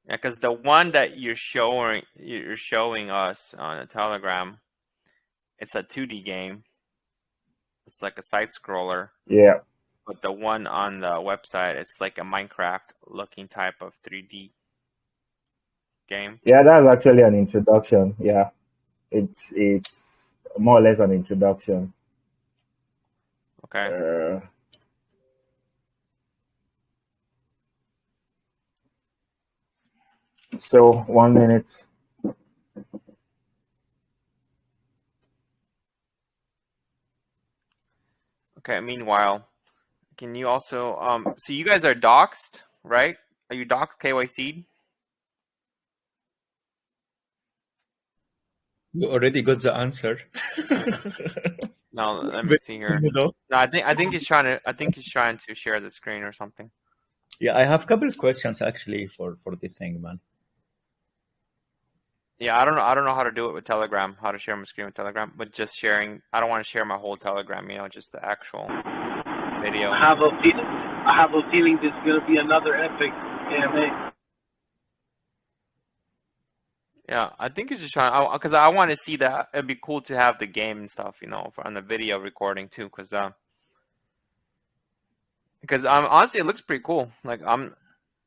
S1: Yeah, because the one that you're showing us on the Telegram, it's a 2D game. It's like a side scroller.
S2: yeah,
S1: But the one on the website, it's like a Minecraft looking type of 3D game?
S2: Yeah, that's actually an introduction. Yeah, it's more or less an introduction.
S1: Okay.
S2: So 1 minute.
S1: Okay. Meanwhile, can you also so you guys are doxed, right? Are you doxed KYC'd?
S3: You already got the answer.
S1: No, let me see here. No, I think he's trying to share the screen or something.
S3: Yeah, I have a couple of questions actually for the thing, man.
S1: Yeah, I don't know how to do it with Telegram, how to share my screen with Telegram, but just sharing. I don't want to share my whole Telegram, just the actual video.
S4: I have a feeling this is gonna be another epic AMA.
S1: Yeah, I think he's just trying, because I want to see that. It'd be cool to have the game and stuff, on the video recording too, because honestly, it looks pretty cool. Like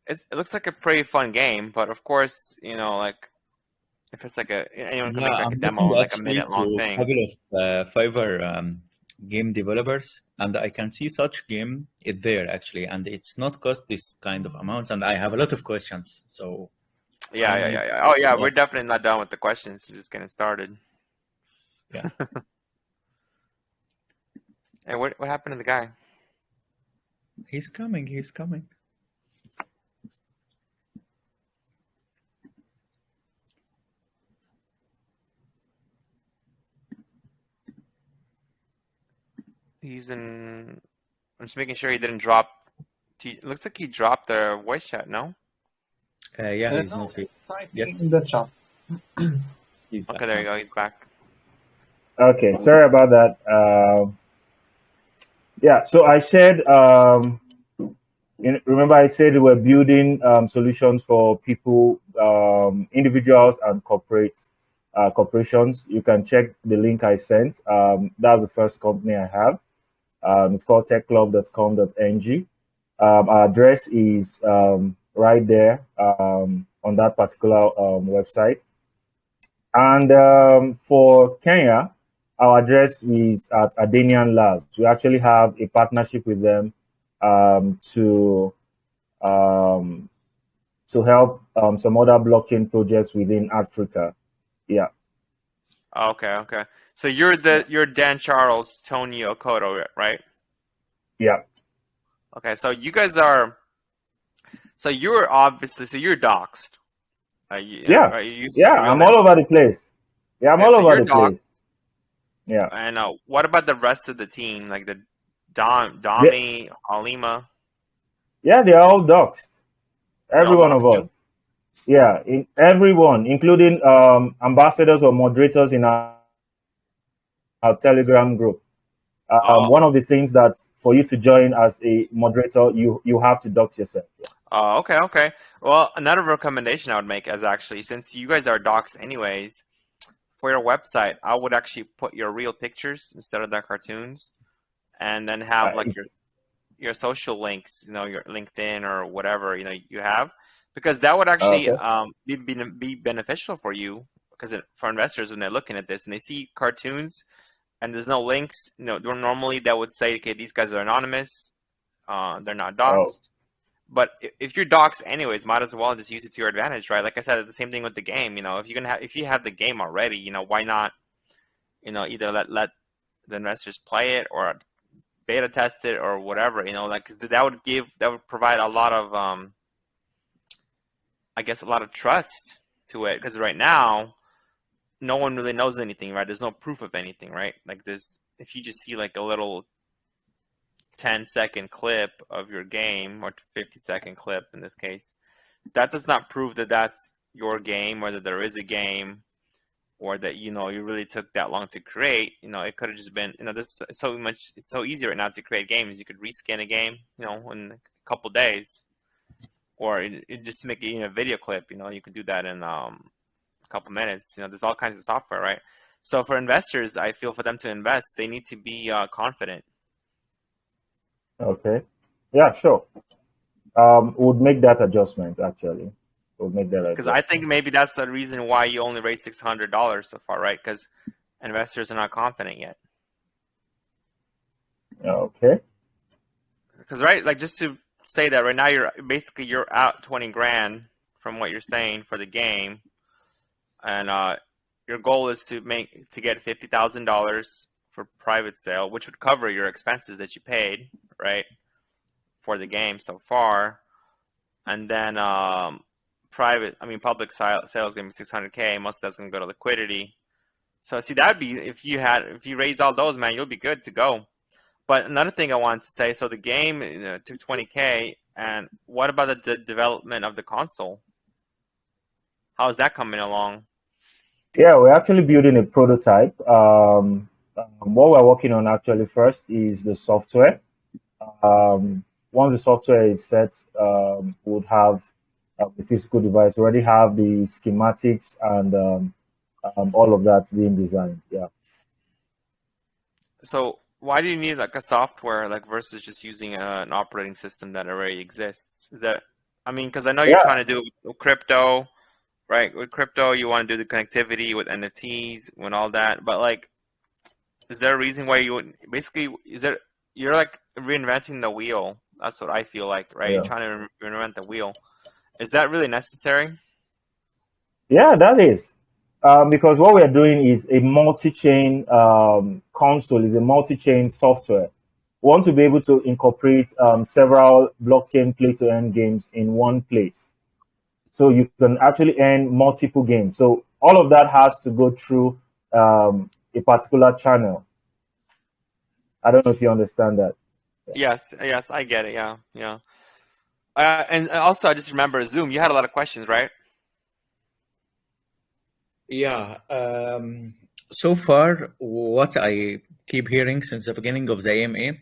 S1: it looks like a pretty fun game, but of course, like if it's like anyone can make like
S3: I'm
S1: a demo,
S3: looking
S1: like a
S3: actually
S1: minute-long
S3: to a
S1: thing.
S3: couple of Fiverr game developers, and I can see such game is there actually, and it's not cost this kind of amounts, and I have a lot of questions. So
S1: Yeah. Oh yeah, we're
S3: Yes.
S1: definitely not done with the questions. We're just getting started.
S3: Yeah.
S1: Hey, what happened to the guy?
S3: He's coming. He's coming.
S1: I'm just making sure he didn't drop. Looks like he dropped the voice chat. No.
S3: Yeah, he's not here.
S4: Yes. In the chat.
S3: He's back
S1: Okay, there you
S3: now.
S1: go. He's back.
S2: Okay, sorry about that. Yeah, so I said, remember I said we're building solutions for people, individuals and corporations. You can check the link I sent. That's the first company I have. It's called techclub.com.ng. Our address is right there on that particular website. And for Kenya, our address is at Adenian Labs. We actually have a partnership with them to help some other blockchain projects within Africa. Yeah.
S1: Okay. So you're Dan Charles, Tony Okoto, right?
S2: Yeah.
S1: Okay, so you guys are. So you're doxxed.
S2: Yeah.
S1: Real
S2: I'm
S1: name?
S2: all over the place. Yeah, I'm
S1: Okay,
S2: all
S1: so
S2: over
S1: you're
S2: the place. Yeah.
S1: And what about the rest of the team, like the
S2: Yeah,
S1: Dami, Halima?
S2: yeah, they're all doxed.
S1: They're
S2: Every
S1: all
S2: one of
S1: doxxed too?
S2: us. Yeah, everyone, including ambassadors or moderators in our Telegram group. One of the things that for you to join as a moderator, you have to dox yourself. Yeah.
S1: Oh, okay. Well, another recommendation I would make is actually, since you guys are doxxed anyways, for your website, I would actually put your real pictures instead of the cartoons, and then have like your social links, your LinkedIn or whatever you have, because that would actually
S2: Okay.
S1: be beneficial for you, because for investors when they're looking at this and they see cartoons and there's no links, normally that would say, okay, these guys are anonymous, they're not
S2: Oh,
S1: doxxed. But if you're doxxed anyways, might as well just use it to your advantage, right? Like I said, the same thing with the game. If you have the game already, why not, either let the investors play it or beta test it or whatever, like, 'cause that would provide a lot of I guess a lot of trust to it, because right now no one really knows anything, right? There's no proof of anything, right? Like if you just see like a little 10-second clip of your game, or 50-second clip in this case, that does not prove that that's your game, or that there is a game, or that you really took that long to create. It could have just been, this is it's so easy right now to create games. You could reskin a game in a couple days, or just to make a video clip, you could do that in a couple minutes. There's all kinds of software, right? So for investors, I feel for them to invest, they need to be confident.
S2: okay. Yeah, sure. Would make that adjustment actually. we'll make that
S1: Because I think maybe that's the reason why you only raised $600 so far, right? Because investors are not confident yet.
S2: Okay.
S1: Because right, like just to say that right now you're out 20 grand from what you're saying for the game, and your goal is to get $50,000 for private sale, which would cover your expenses that you paid, right, for the game so far, and then public sale is going to be $600K. Most of that's going to go to liquidity. So see, that'd be if you raise all those, man, you'll be good to go. But another thing I wanted to say, so the game took $20K, and what about the development of the console? How is that coming along?
S2: Yeah, we're actually building a prototype. What we're working on actually first is the software. Once the software is set, we would have the physical device. We already have the schematics and all of that being designed. Yeah.
S1: So why do you need like a software versus just using an operating system that already exists? Because I know you're trying to do it with crypto, right? With crypto, you want to do the connectivity with NFTs and all that. But is there a reason why you're like reinventing the wheel? That's what I feel like, right?
S2: Yeah.
S1: You're trying to reinvent the wheel. Is that really necessary?
S2: Yeah, that is. Because what we're doing is a multi-chain console, is a multi-chain software. We want to be able to incorporate several blockchain play-to-earn games in one place. So you can actually earn multiple games. So all of that has to go through a particular channel. I don't know if you understand that.
S1: Yes, I get it. Yeah. And also, I just remember Zoom. You had a lot of questions, right?
S3: Yeah. So far, what I keep hearing since the beginning of the AMA,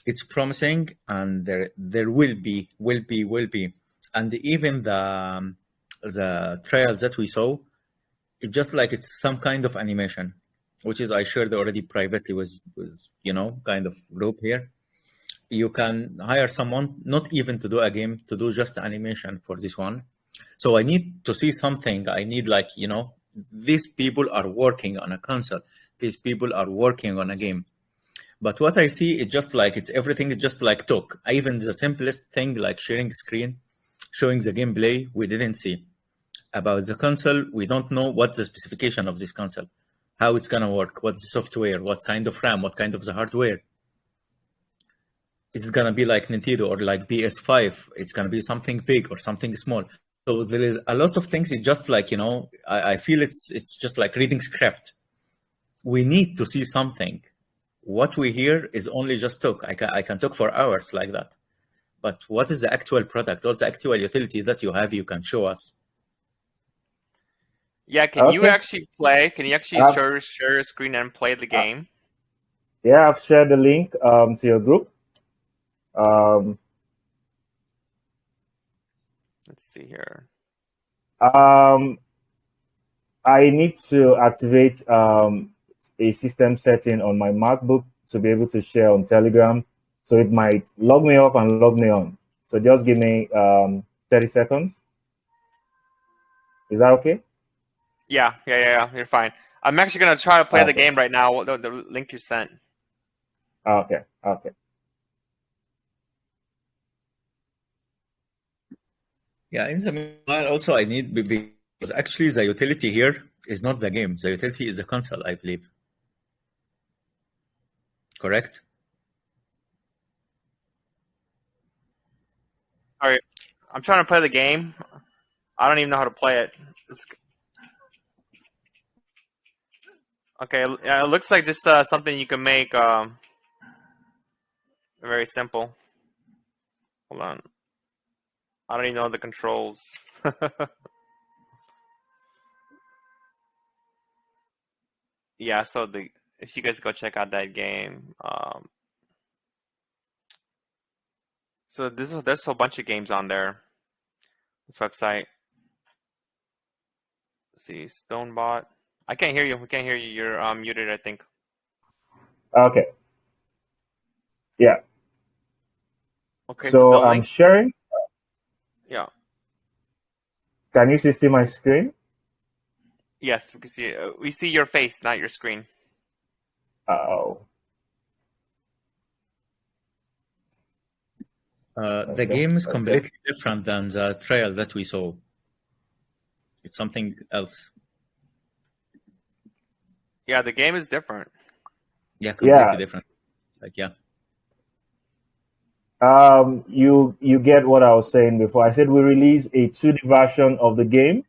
S3: it's promising, and there will be, and even the trials that we saw, it's just like it's some kind of animation, which is I shared already privately with kind of group here. You can hire someone not even to do a game, to do just animation for this one. So I need to see something. I need these people are working on a console. These people are working on a game. But what I see, it's just like it's everything. It's just like talk. Even the simplest thing like sharing screen, showing the gameplay, we didn't see. About the console, we don't know what's the specification of this console, how it's gonna work, what's the software, what kind of RAM, what kind of the hardware. Is it gonna be like Nintendo or like PS5? It's gonna be something big or something small. So there is a lot of things. It's just like I feel it's just like reading script. We need to see something. What we hear is only just talk. I can talk for hours like that. But what is the actual product? What's the actual utility that you have? You can show us.
S1: Yeah, can you actually play? Can you actually share your screen and play the game?
S2: Yeah, I've shared the link to your group.
S1: Let's see here.
S2: I need to activate a system setting on my MacBook to be able to share on Telegram. So it might log me off and log me on. So just give me 30 seconds. Is that okay?
S1: Yeah. You're fine. I'm actually going to try to play the game right now, the link you sent.
S2: Okay.
S3: Yeah, in the meanwhile, also I need, because actually the utility here is not the game. The utility is the console, I believe. Correct?
S1: Sorry, I'm trying to play the game. I don't even know how to play it. Okay, it looks like just something you can make very simple. Hold on. I don't even know the controls. Yeah, so if you guys go check out that game, so there's a whole bunch of games on there. This website. Let's see, Stonebot. I can't hear you. We can't hear you. You're muted, I think.
S2: Okay. Yeah.
S1: Okay,
S2: so I'm sharing.
S1: Yeah.
S2: Can you see my screen?
S1: Yes, we can see it. We see your face, not your screen.
S2: Oh.
S3: The game is completely different than the trail that we saw. It's something else.
S1: Yeah, the game is different.
S3: Yeah, completely different. Like, yeah.
S2: You get what I was saying before. I said we release a 2D version of the game,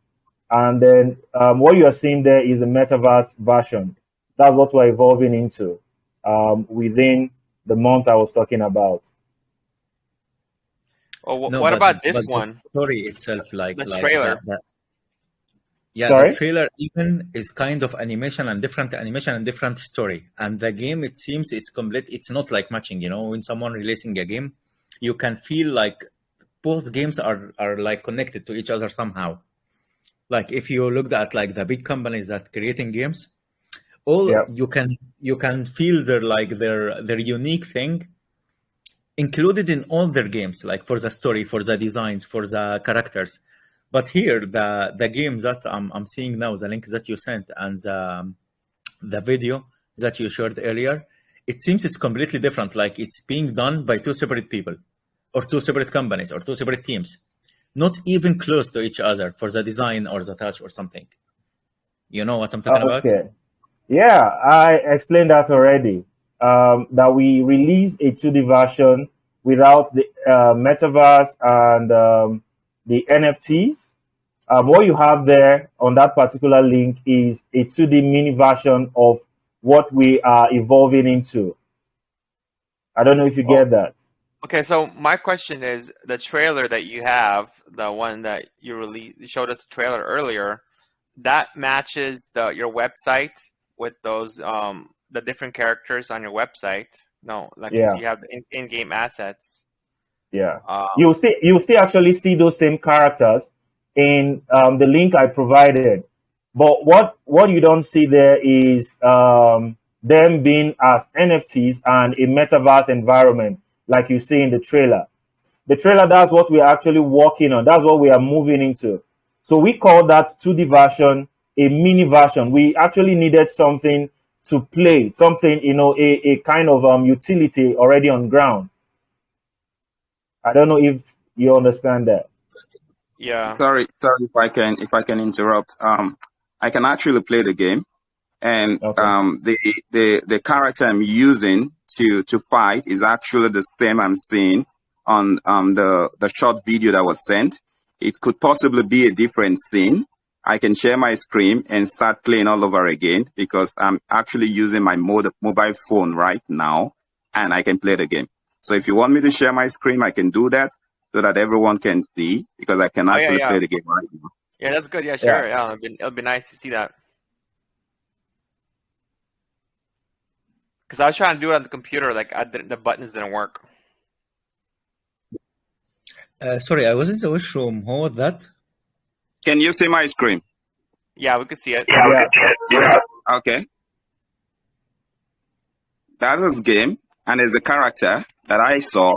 S2: and then what you are seeing there is a metaverse version. That's what we're evolving into within the month I was talking about.
S1: Oh, no, what about this one?
S3: The story itself, like
S1: the trailer.
S3: Yeah,
S2: Sorry?
S3: the trailer even is kind of animation and different story. And the game, it seems, is complete. It's not like matching. You know, when someone releasing a game, you can feel like both games are like connected to each other somehow. Like if you looked at like the big companies that creating games, you can feel their unique thing included in all their games, like for the story, for the designs, for the characters. But here, the game that I'm seeing now, the link that you sent and the video that you shared earlier, it seems it's completely different. Like it's being done by two separate people, or two separate companies, or two separate teams, not even close to each other for the design or the touch or something. You know what I'm talking about?
S2: Yeah, I explained that already. That we release a 2D version without the metaverse and the NFTs. What you have there on that particular link is a 2D mini version of what we are evolving into. I don't know if you get that.
S1: Okay, so my question is, the trailer that you have, the one that you showed us the trailer earlier, that matches your website with those the different characters on your website. No, like you have the in-game assets.
S2: Yeah, you still actually see those same characters in the link I provided, but what you don't see there is them being as NFTs and a metaverse environment like you see in the trailer. The trailer, that's what we're actually working on. That's what we are moving into. So we call that 2D version a mini version. We actually needed something to play, something, a kind of utility already on ground. I don't know if you understand that.
S1: Yeah.
S5: Sorry if I can interrupt. I can actually play the game, and the character I'm using to fight is actually the same I'm seeing on the short video that was sent. It could possibly be a different scene. I can share my screen and start playing all over again because I'm actually using my mobile phone right now, and I can play the game. So if you want me to share my screen, I can do that so that everyone can see, because I can actually play the game right now.
S1: Yeah, that's good. Yeah, sure. Yeah, it'll be nice to see that. Because I was trying to do it on the computer, like the buttons didn't work.
S3: Sorry, I was in the washroom. How was that?
S5: Can you see my screen?
S1: Yeah, we can see it.
S5: Yeah. Okay. That is game, and it's the character that I saw.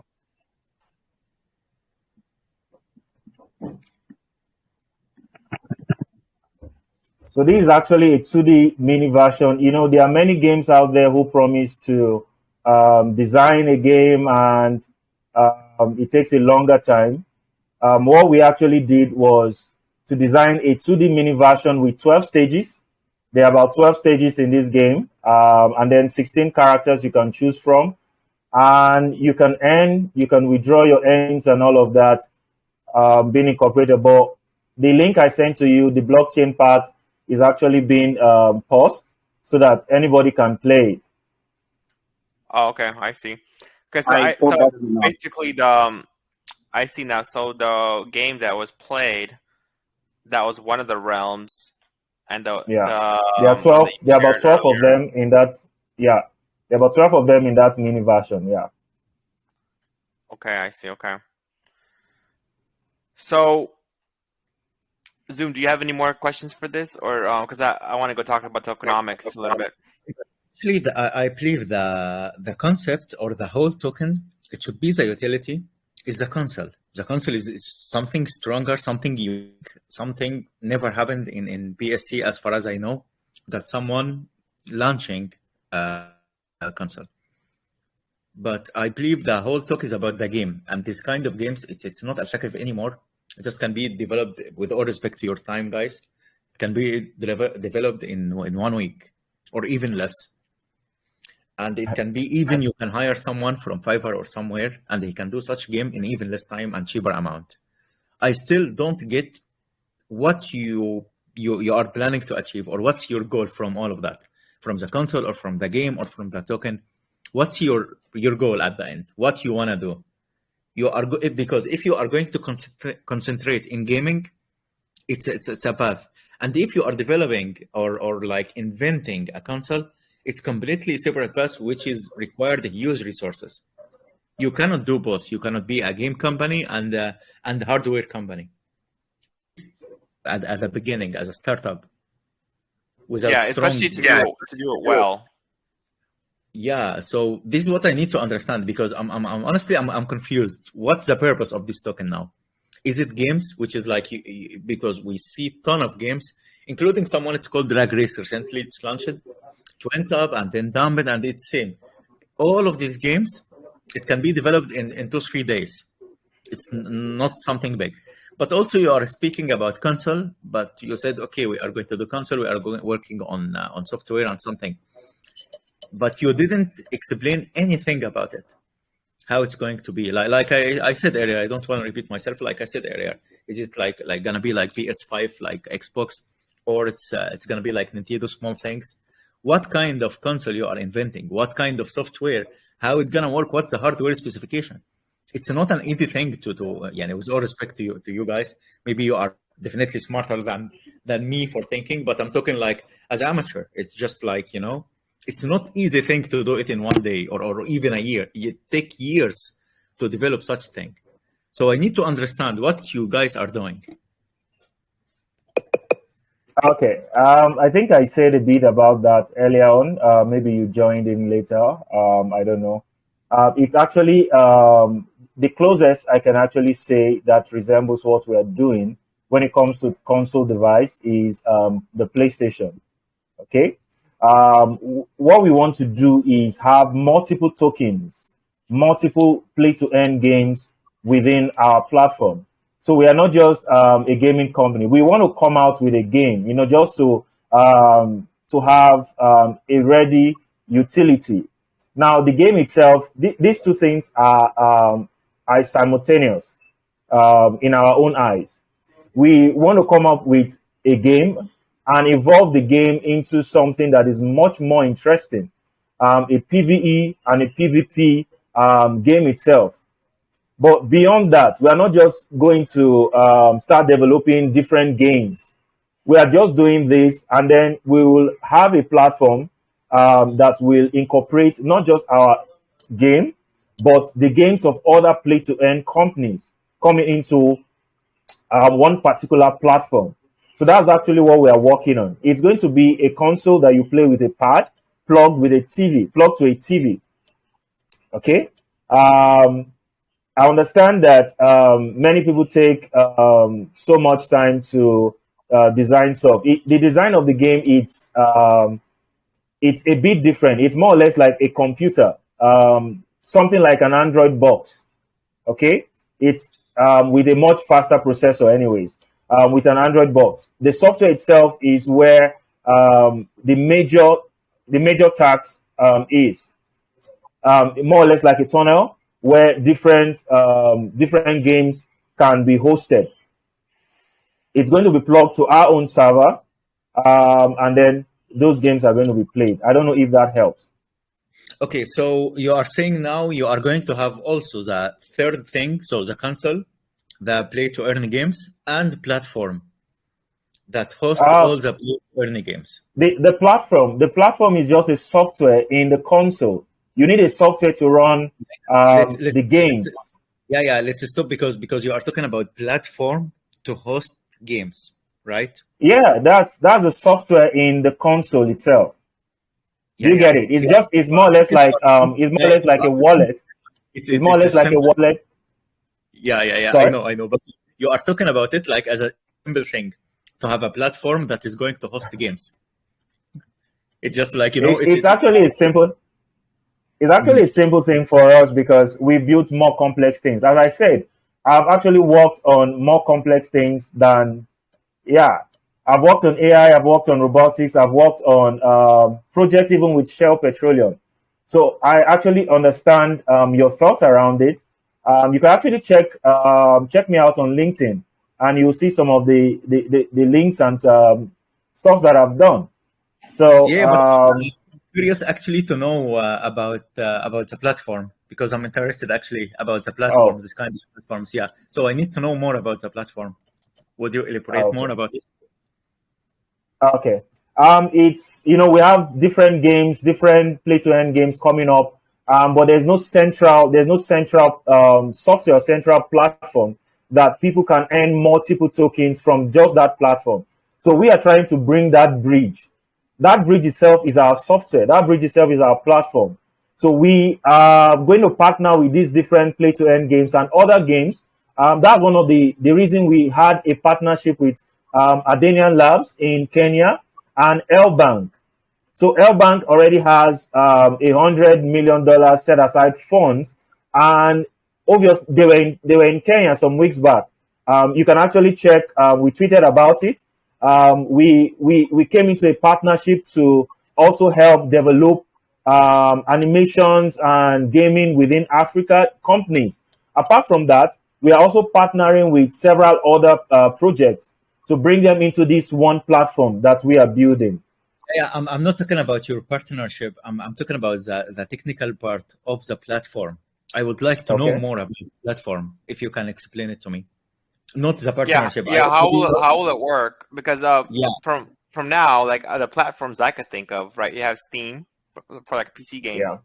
S2: So this is actually a 2D mini version. There are many games out there who promise to design a game, and it takes a longer time. What we actually did was to design a 2D mini version with 12 stages. There are about 12 stages in this game, and then 16 characters you can choose from. And you can withdraw your earnings and all of that being incorporated. But the link I sent to you, the blockchain part, is actually being paused so that anybody can play it.
S1: Oh, okay, I see. Because so basically I see now. So the game that was played, that was one of the realms, and there are 12.
S2: There are about 12 of them in that. Yeah, there are about 12 of them in that mini version. Yeah.
S1: Okay, I see. Okay. So, Zoom, do you have any more questions for this, or because I want to go talk about tokenomics a little bit.
S3: Actually, I believe the concept or the whole token, it should be the utility, is the console. The console is something stronger, something unique, something never happened in PSC as far as I know, that someone launching a console. But I believe the whole talk is about the game, and this kind of games, it's not attractive anymore. It just can be developed, with all respect to your time, guys. It can be developed in 1 week or even less. And it can be even, you can hire someone from Fiverr or somewhere, and he can do such game in even less time and cheaper amount. I still don't get what you are planning to achieve, or what's your goal from all of that, from the console or from the game or from the token. What's your goal at the end? What you want to do? You are because if you are going to concentrate in gaming, it's a path. And if you are developing or like inventing a console, it's completely separate path, which is required huge resources. You cannot do both. You cannot be a game company and a hardware company at the beginning as a startup. Without
S1: especially to do it well.
S3: Yeah, so this is what I need to understand, because I'm honestly confused. What's the purpose of this token now? Is it games, which is like, because we see a ton of games, including someone, it's called Drag Race. Recently it's launched. It went up and then down, and it's same. All of these games, it can be developed in 2-3 days. It's not something big. But also you are speaking about console, but you said, okay, we are going to do console, we are working on software and something. But you didn't explain anything about it, how it's going to be. Like I said earlier, I don't want to repeat myself. Like I said earlier, is it like gonna be like PS5, like Xbox, or it's gonna be like Nintendo, small things? What kind of console you are inventing? What kind of software? How it's gonna work? What's the hardware specification? It's not an easy thing to do. Yeah, with all respect to you guys, maybe you are definitely smarter than me for thinking, but I'm talking like as amateur. It's just like, it's not easy thing to do it in 1 day or even a year. It take years to develop such thing. So I need to understand what you guys are doing.
S2: Okay, I think I said a bit about that earlier on. Maybe you joined in later. I don't know. It's actually the closest I can actually say that resembles what we are doing when it comes to console device is the PlayStation. Okay. What we want to do is have multiple tokens, multiple play-to-earn games within our platform. So we are not just a gaming company. We want to come out with a game, just to have a ready utility. Now, the game itself, these two things are simultaneous in our own eyes. We want to come up with a game and evolve the game into something that is much more interesting, a PvE and a PvP game itself. But beyond that, we are not just going to start developing different games. We are just doing this, and then we will have a platform that will incorporate not just our game, but the games of other play-to-earn companies coming into one particular platform. So that's actually what we are working on. It's going to be a console that you play with a pad, plugged to a TV. Okay. I understand that many people take so much time to design stuff. The design of the game, it's a bit different. It's more or less like a computer, something like an Android box. Okay. It's with a much faster processor anyways. With an Android box. The software itself is where the major task is. More or less like a tunnel where different games can be hosted. It's going to be plugged to our own server, and then those games are going to be played. I don't know if that helps.
S3: Okay, so you are saying now you are going to have also the third thing, so the console, the play-to-earn games, and platform that host all the play-to-earn games.
S2: The platform is just a software in the console. You need a software to run the games.
S3: Let's stop because you are talking about platform to host games, right?
S2: Yeah, that's the software in the console itself. You get it? It's more or less like a wallet. It's more or less like a wallet.
S3: Yeah.
S2: Sorry?
S3: I know. But you are talking about it like as a simple thing, to have a platform that is going to host the games. It's just like,
S2: It's actually a simple. It's actually a simple thing for us because we built more complex things. As I said, I've actually worked on more complex things than, I've worked on AI, I've worked on robotics, I've worked on projects even with Shell Petroleum. So I actually understand your thoughts around it. You can actually check me out on LinkedIn, and you'll see some of the links and stuff that I've done. So
S3: yeah, but I'm curious actually to know about the platform, because I'm interested actually about the platforms, this kind of platforms. Yeah, so I need to know more about the platform. Would you elaborate more about it?
S2: Okay. It's, we have different games, different play-to-earn games coming up, but there's no central software, central platform that people can earn multiple tokens from just that platform. So we are trying to bring that bridge. That bridge itself is our software. That bridge itself is our platform. So we are going to partner with these different play-to-earn games and other games. That's one of the reason we had a partnership with Adenian Labs in Kenya and L-Bank. So L-Bank already has $100 million set aside funds, and obviously they were in Kenya some weeks back. You can actually check. We tweeted about it. We came into a partnership to also help develop animations and gaming within Africa companies. Apart from that, we are also partnering with several other projects to bring them into this one platform that we are building.
S3: Yeah, I'm not talking about your partnership. I'm talking about the technical part of the platform. I would like to know more about the platform, if you can explain it to me. Not the partnership.
S1: Yeah. How will it work? Because from now, like the platforms I could think of, right? You have Steam for like PC games.
S2: Yeah.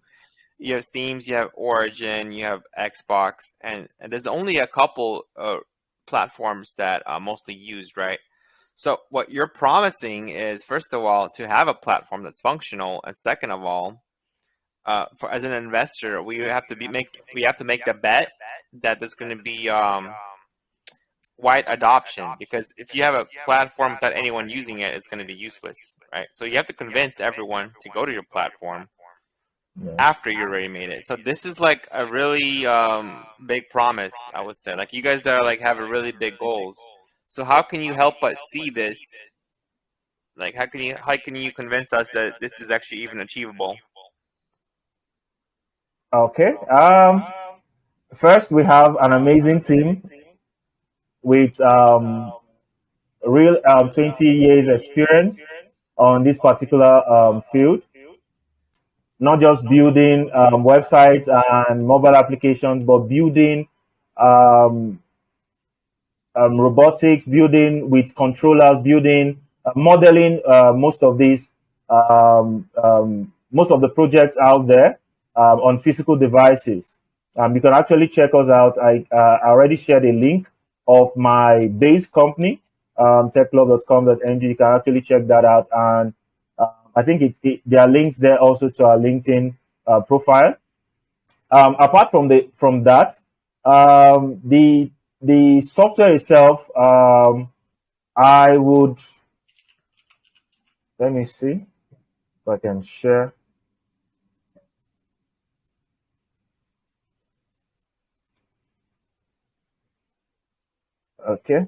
S1: You have Steam, you have Origin, you have Xbox, and there's only a couple platforms that are mostly used, right? So what you're promising is, first of all, to have a platform that's functional, and second of all, as an investor, we have to make the bet that there's going to be wide adoption, because if you have a platform without anyone using it, it's going to be useless, right? So you have to convince everyone to go to your platform after you already made it. So this is like a really big promise, I would say. Like, you guys are like have a really big goals. So how can you help us see this? Like, how can you convince us that this is actually even achievable?
S2: Okay. First, we have an amazing team with real 20 years experience on this particular field. Not just building websites and mobile applications, but building robotics, building with controllers, building modeling most of these most of the projects out there on physical devices. You can actually check us out. I already shared a link of my base company, techclub.com.ng. You can actually check that out, and I think there are links there also to our LinkedIn profile. Apart from that, the software itself, I would, let me see if I can share. Okay.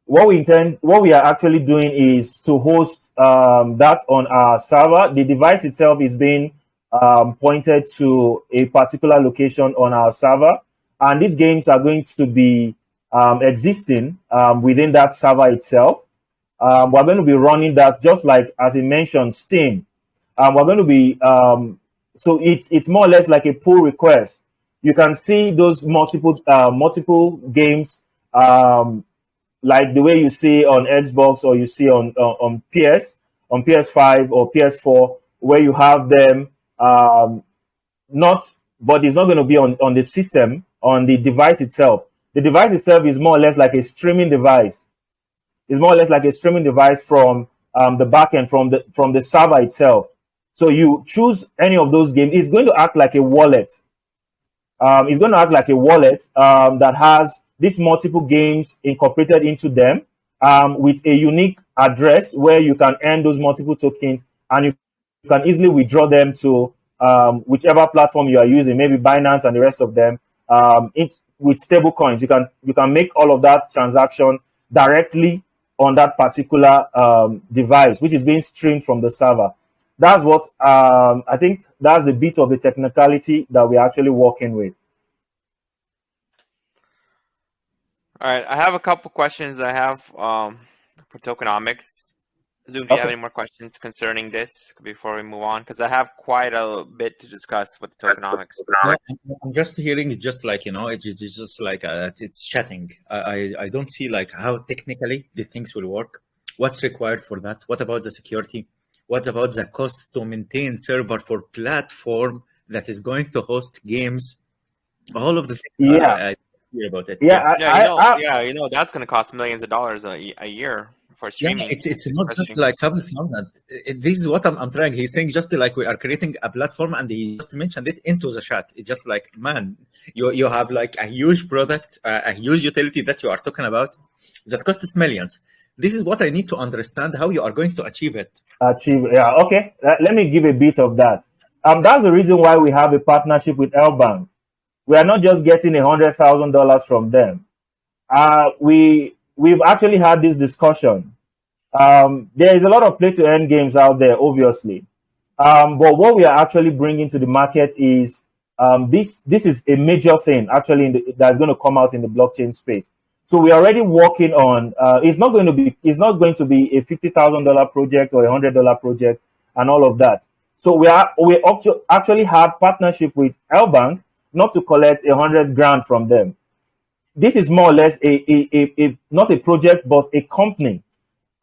S2: What we are actually doing is to host that on our server. The device itself is being pointed to a particular location on our server, and these games are going to be existing within that server itself. We're going to be running that just like, as I mentioned, Steam. We're going to be so it's more or less like a pull request. You can see those multiple games. Like the way you see on Xbox, or you see on PS5 or PS4, where you have them but it's not going to be on the system, on the device itself. The device itself is more or less like a streaming device. It's more or less like a streaming device from the backend, from the server itself. So you choose any of those games. It's going to act like a wallet. It's going to act like a wallet that has these multiple games incorporated into them with a unique address where you can earn those multiple tokens, and you can easily withdraw them to whichever platform you are using, maybe Binance and the rest of them. With stable coins, you can make all of that transaction directly on that particular device, which is being streamed from the server. That's what I think. That's a bit of the technicality that we're actually working with.
S1: All right, I have a couple questions I have for tokenomics. Zoom, do you have any more questions concerning this before we move on? Because I have quite a bit to discuss with the tokenomics.
S3: No, I'm just hearing it, just like, it's just like it's chatting. I don't see like how technically the things will work. What's required for that? What about the security? What about the cost to maintain server for platform that is going to host games? All of the things.
S2: Yeah.
S3: I hear about it.
S1: That's going to cost millions of dollars a year for streaming.
S3: Yeah, it's not just like couple thousand. This is what I'm trying. He's saying just like we are creating a platform, and he just mentioned it into the chat. It's just like, man, you have like a huge product, a huge utility that you are talking about that costs millions. This is what I need to understand how you are going to achieve it.
S2: Yeah, okay. Let me give a bit of that. That's the reason why we have a partnership with L-Bank. We are not just getting $100,000 from them. We've actually had this discussion. There is a lot of play-to-earn games out there, obviously. But what we are actually bringing to the market is this is a major thing actually that's going to come out in the blockchain space. So we're already working on. It's not going to be a $50,000 project or $100 project and all of that. So we actually have partnership with L-Bank not to collect $100,000 from them. This is more or less not a project but a company.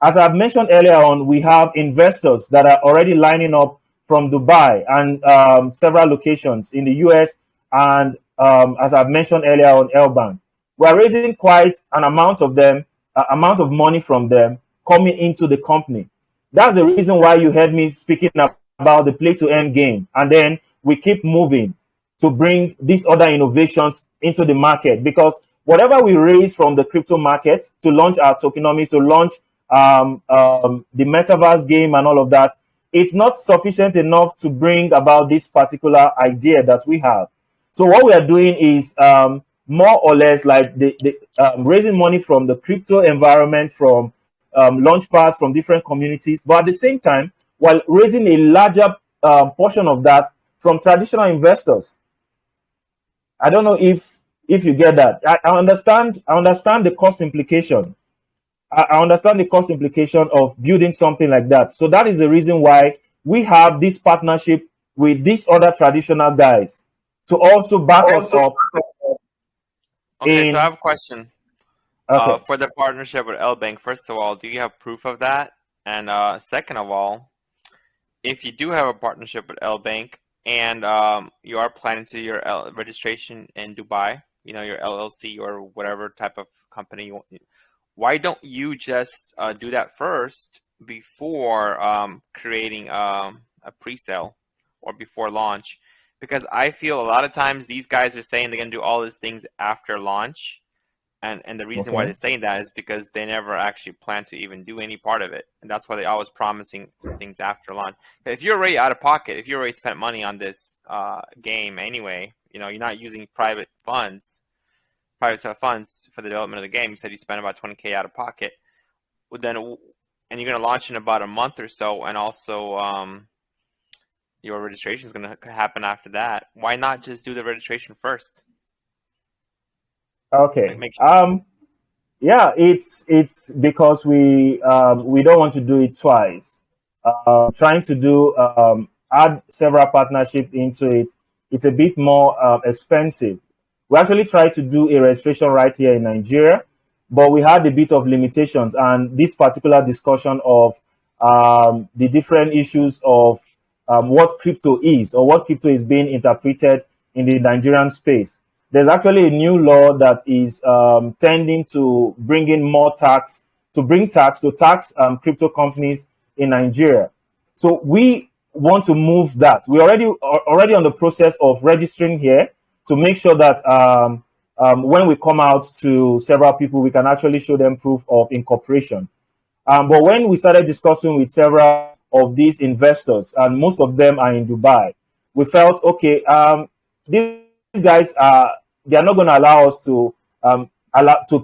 S2: As I've mentioned earlier on, we have investors that are already lining up from Dubai and several locations in the US, and as I've mentioned earlier on, L-Bank. We're raising quite an amount of money from them coming into the company. That's the reason why you heard me speaking about the play-to-earn game, and then we keep moving to bring these other innovations into the market, because whatever we raise from the crypto market to launch our tokenomics, to launch the metaverse game and all of that, it's not sufficient enough to bring about this particular idea that we have. So what we are doing is more or less like raising money from the crypto environment, from launch pads, from different communities, but at the same time, while raising a larger portion of that from traditional investors. I don't know if you get that. I understand the cost implication. I understand the cost implication of building something like that. So that is the reason why we have this partnership with these other traditional guys to also back us up.
S1: Okay, so I have a question.
S2: Okay.
S1: For the partnership with L-Bank, first of all, do you have proof of that? And second of all, if you do have a partnership with L-Bank and you are planning to do your registration in Dubai, your LLC or whatever type of company you want, why don't you just do that first before creating a presale or before launch? Because I feel a lot of times these guys are saying they're going to do all these things after launch. And the reason why they're saying that is because they never actually plan to even do any part of it. And that's why they're always promising things after launch. If you're already out of pocket, if you already spent money on this game anyway, you're not using private set of funds for the development of the game. You said you spent about $20K out of pocket. And you're going to launch in about a month or so. And also your registration is going to happen after that. Why not just do the registration first?
S2: Okay. Yeah, it's because we don't want to do it twice. Trying to add several partnerships into it, it's a bit more expensive. We actually tried to do a registration right here in Nigeria, but we had a bit of limitations, and this particular discussion of the different issues of what crypto is, or what crypto is being interpreted in the Nigerian space. There's actually a new law that is tending to bring in more tax, to tax crypto companies in Nigeria. So we want to move that. We're already on the process of registering here to make sure that when we come out to several people, we can actually show them proof of incorporation. But when we started discussing with several of these investors, and most of them are in Dubai, we felt, okay, these guys they are not going to allow us to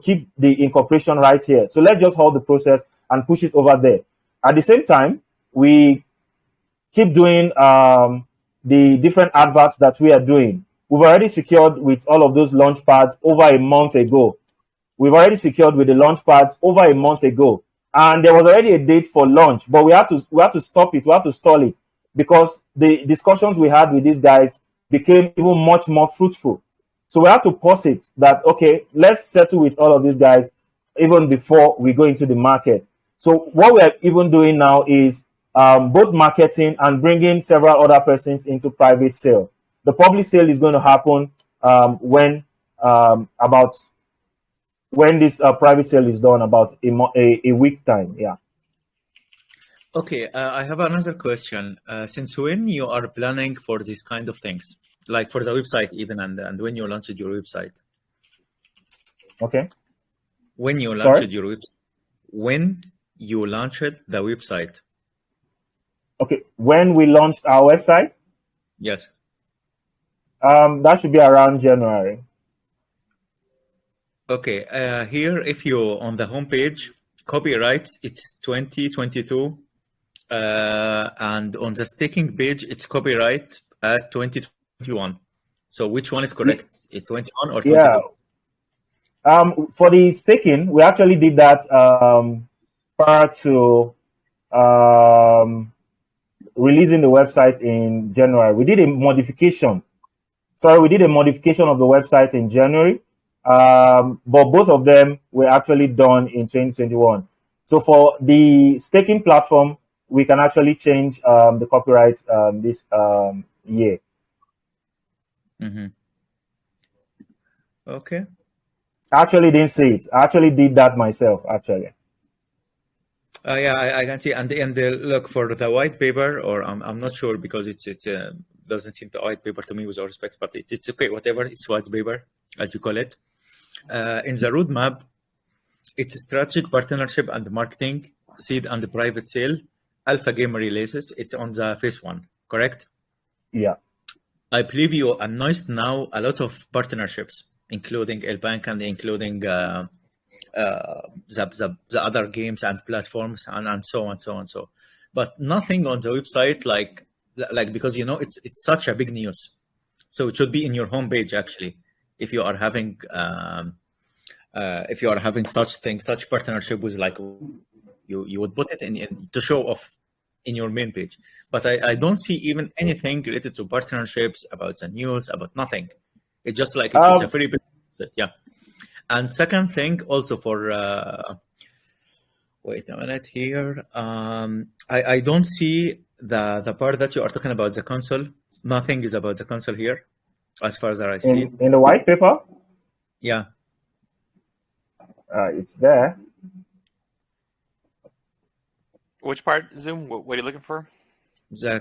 S2: keep the incorporation right here. So let's just hold the process and push it over there. At the same time, we keep doing the different adverts that we are doing. We've already secured with all of those launch pads over a month ago. We've already secured with the launch pads over a month ago. And there was already a date for launch, but we had to stop it. We had to stall it because the discussions we had with these guys became even much more fruitful. So we had to pause it that, okay, let's settle with all of these guys even before we go into the market. So what we're even doing now is both marketing and bringing several other persons into private sale. The public sale is going to happen when this private sale is done, about a week time. Yeah.
S3: Okay, I have another question. Since when you are planning for these kind of things, like for the website even, and when you launched your website?
S2: Okay.
S3: When you launched your website? When you launched the website?
S2: Okay, when we launched our website?
S3: Yes.
S2: That should be around January.
S3: Okay, here, if you on the homepage, copyrights, it's 2022, and on the staking page, it's copyright at 2021. So which one is correct? 21 or 22?
S2: Yeah. For the staking, we actually did that prior to releasing the website in January. We did a modification. We did a modification of the website in January. But both of them were actually done in 2021. So for the staking platform, we can actually change the copyright this year.
S3: Mm-hmm. Okay.
S2: I actually didn't see it. I actually did that myself, actually.
S3: Yeah, I can see. And look, for the white paper, or I'm not sure because it's doesn't seem to white paper to me, with all respect, but it's okay, whatever. It's white paper, as you call it. In the roadmap, it's strategic partnership and marketing, seed and private sale, alpha game releases. It's on the phase 1, correct?
S2: Yeah.
S3: I believe you announced now a lot of partnerships, including El Bank and including the other games and platforms and so on, so. But nothing on the website, like because it's such a big news. So it should be in your homepage actually. If you are having such things, such partnership with, like, you would put it in to show off in your main page. But I don't see even anything related to partnerships, about the news, about nothing. It's just like it's a free business. Yeah. And second thing, also for wait a minute here. I don't see the part that you are talking about the console. Nothing is about the console here, as far as I see.
S2: In the white paper?
S3: Yeah.
S2: It's there.
S1: Which part, Zoom? What are you looking for?
S3: The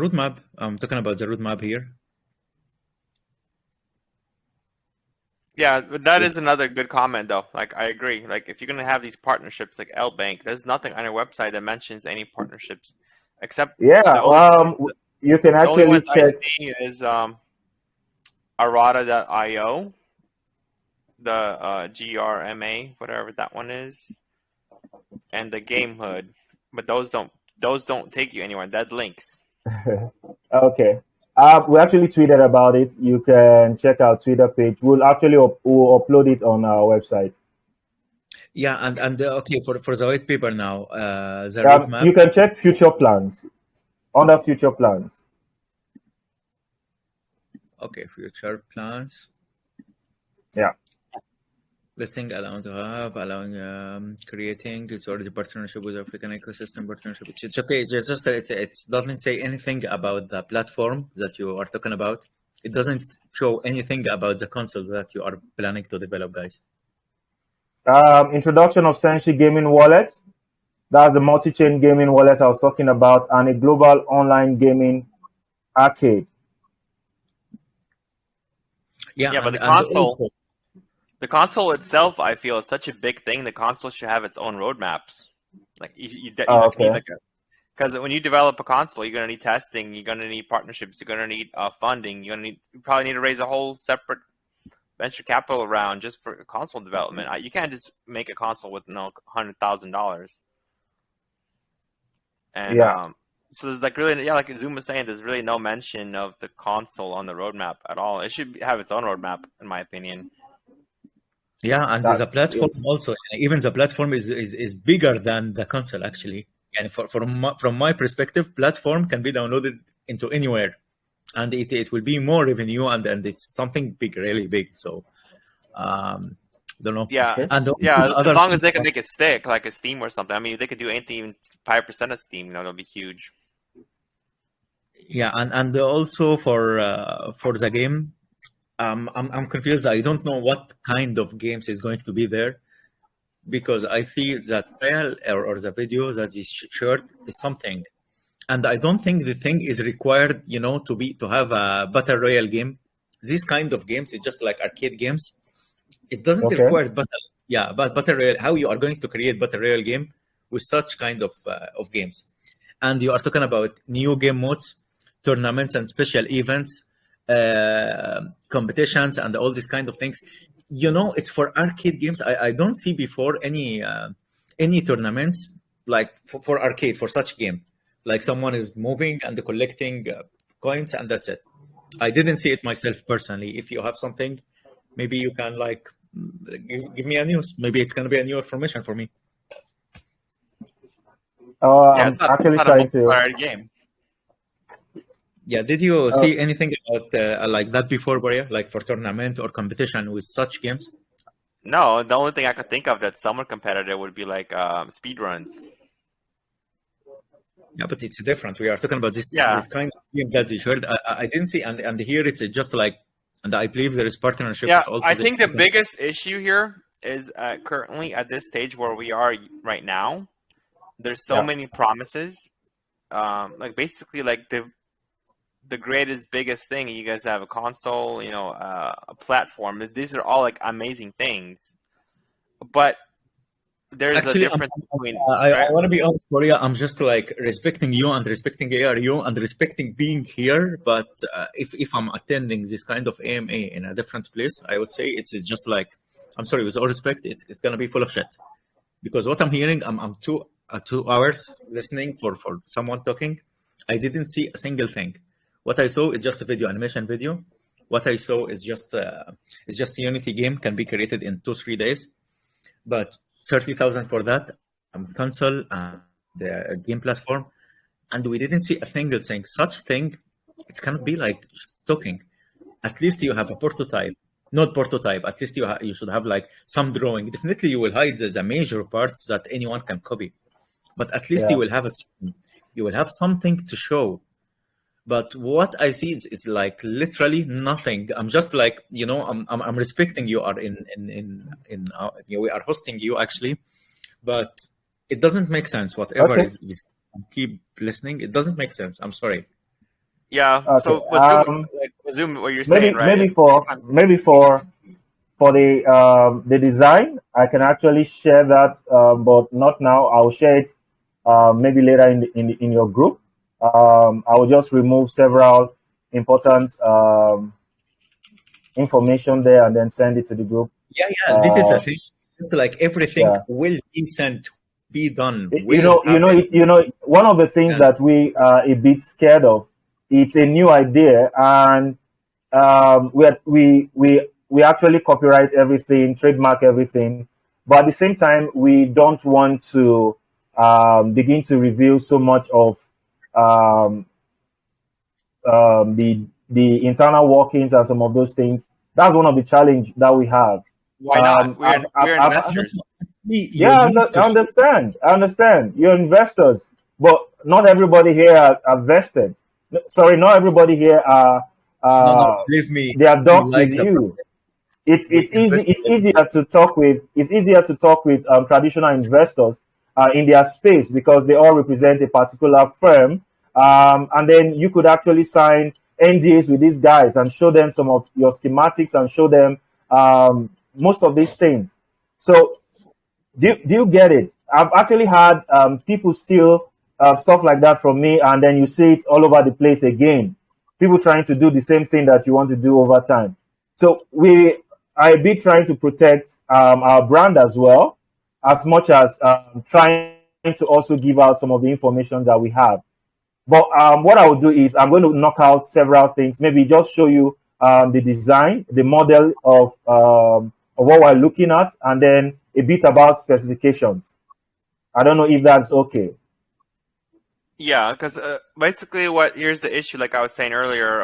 S3: roadmap. I'm talking about the roadmap here.
S1: Yeah, but that is another good comment, though. Like, I agree. Like, if you're going to have these partnerships like L Bank, there's nothing on your website that mentions any partnerships, except
S2: you can actually
S1: the only ones
S2: check.
S1: I see is Arata.io, the GRMA, whatever that one is, and the Game Hood. But those don't take you anywhere. That's links.
S2: Okay. We actually tweeted about it. You can check our Twitter page. We'll actually we'll upload it on our website.
S3: Yeah, and okay, for the white paper now, the roadmap.
S2: You can check future plans under future plans.
S3: Okay, future plans.
S2: Yeah.
S3: Listing allowing creating. It's already partnership with African ecosystem partnership. It's okay. It doesn't say anything about the platform that you are talking about. It doesn't show anything about the console that you are planning to develop, guys.
S2: Introduction of Senshi gaming wallet. That's the multi-chain gaming wallet I was talking about, and a global online gaming arcade.
S3: Yeah,
S1: but the console. The console itself, I feel, is such a big thing. The console should have its own roadmaps. Like you
S2: okay.
S1: need because when you develop a console, you're gonna need testing, you're gonna need partnerships, you're gonna need funding, you probably need to raise a whole separate venture capital round just for console development. You can't just make a console with $100,000. And
S2: Yeah.
S1: so there's like really, yeah, like Zoom was saying, there's really no mention of the console on the roadmap at all. It should have its own roadmap, in my opinion.
S3: Yeah, and the platform also, even the platform is bigger than the console actually. And from my perspective, platform can be downloaded into anywhere, and it will be more revenue, and it's something big, really big. So, don't know.
S1: Yeah,
S3: and
S1: yeah. As long as they can make it stick, like a Steam or something. I mean, if they could do anything, even 5% of Steam, that'll be huge.
S3: Yeah, and also for the game, I'm confused. I don't know what kind of games is going to be there, because I see that trial or the video that is shared is something, and I don't think the thing is required, to have a battle royale game. These kind of games, it's just like arcade games. It doesn't require battle royale. How you are going to create battle royale game with such kind of games? And you are talking about new game modes, tournaments and special events, competitions, and all these kind of things. It's for arcade games. I don't see before any tournaments like for arcade for such game. Like someone is moving and collecting coins, and that's it. I didn't see it myself personally. If you have something, maybe you can give me a news. Maybe it's gonna be a new information for me.
S2: I'm actually trying to.
S1: Game.
S3: Yeah, did you see anything about like that before, Boria? Like for tournament or competition with such games?
S1: No, the only thing I could think of that's somewhat competitive would be like speed runs.
S3: Yeah, but it's different. We are talking about this kind of game that you heard. I didn't see, and here it's just like, and I believe there is partnership.
S1: Yeah,
S3: also
S1: I think the biggest issue here is currently at this stage where we are right now. There's so many promises. Like basically, like the greatest, biggest thing. You guys have a console, a platform. These are all like amazing things, but there's a difference between.
S3: I want to be honest, Korea. I'm just like respecting you and respecting ARU and respecting being here. But if I'm attending this kind of AMA in a different place, I would say it's just like, I'm sorry, with all respect, it's gonna be full of shit. Because what I'm hearing, I'm 2 hours listening for someone talking. I didn't see a single thing. What I saw is just a animation video. What I saw is just Unity game can be created in 2-3 days, but 30,000 for that console and the game platform, and we didn't see a single thing. Such thing, it's gonna be like just talking. At least you have a prototype, not prototype. At least you should have like some drawing. Definitely, you will hide the major parts that anyone can copy, but at least you will have a system. You will have something to show. But what I see is like literally nothing. I'm just like, I'm respecting you are we are hosting you actually, but it doesn't make sense. Whatever is keep listening. It doesn't make sense. I'm sorry.
S1: Yeah. Okay. So with Zoom, what you're saying, right?
S2: Maybe for the design, I can actually share that, but not now. I'll share it maybe later in your group. I will just remove several important information there and then send it to the group.
S3: Yeah, this is the thing. It's like everything will be sent, be done.
S2: One of the things that we are a bit scared of, it's a new idea, and we actually copyright everything, trademark everything, but at the same time, we don't want to begin to reveal so much of the internal workings and some of those things. That's one of the challenge that we have.
S1: Why not? We're investors.
S2: I understand. You're investors, but not everybody here are vested. Sorry, not everybody here are.
S3: Believe me,
S2: they are dogs with you. It's easier to talk with. It's easier to talk with traditional investors in their space because they all represent a particular firm. And then you could actually sign NDAs with these guys and show them some of your schematics and show them most of these things. So do you get it? I've actually had people steal stuff like that from me, and then you see it all over the place again. People trying to do the same thing that you want to do over time. So I be trying to protect our brand as well, as much as trying to also give out some of the information that we have. But what I will do is I'm going to knock out several things, maybe just show you the design, the model of what we're looking at, and then a bit about specifications. I don't know if that's okay.
S1: Yeah, because basically here's the issue, like I was saying earlier,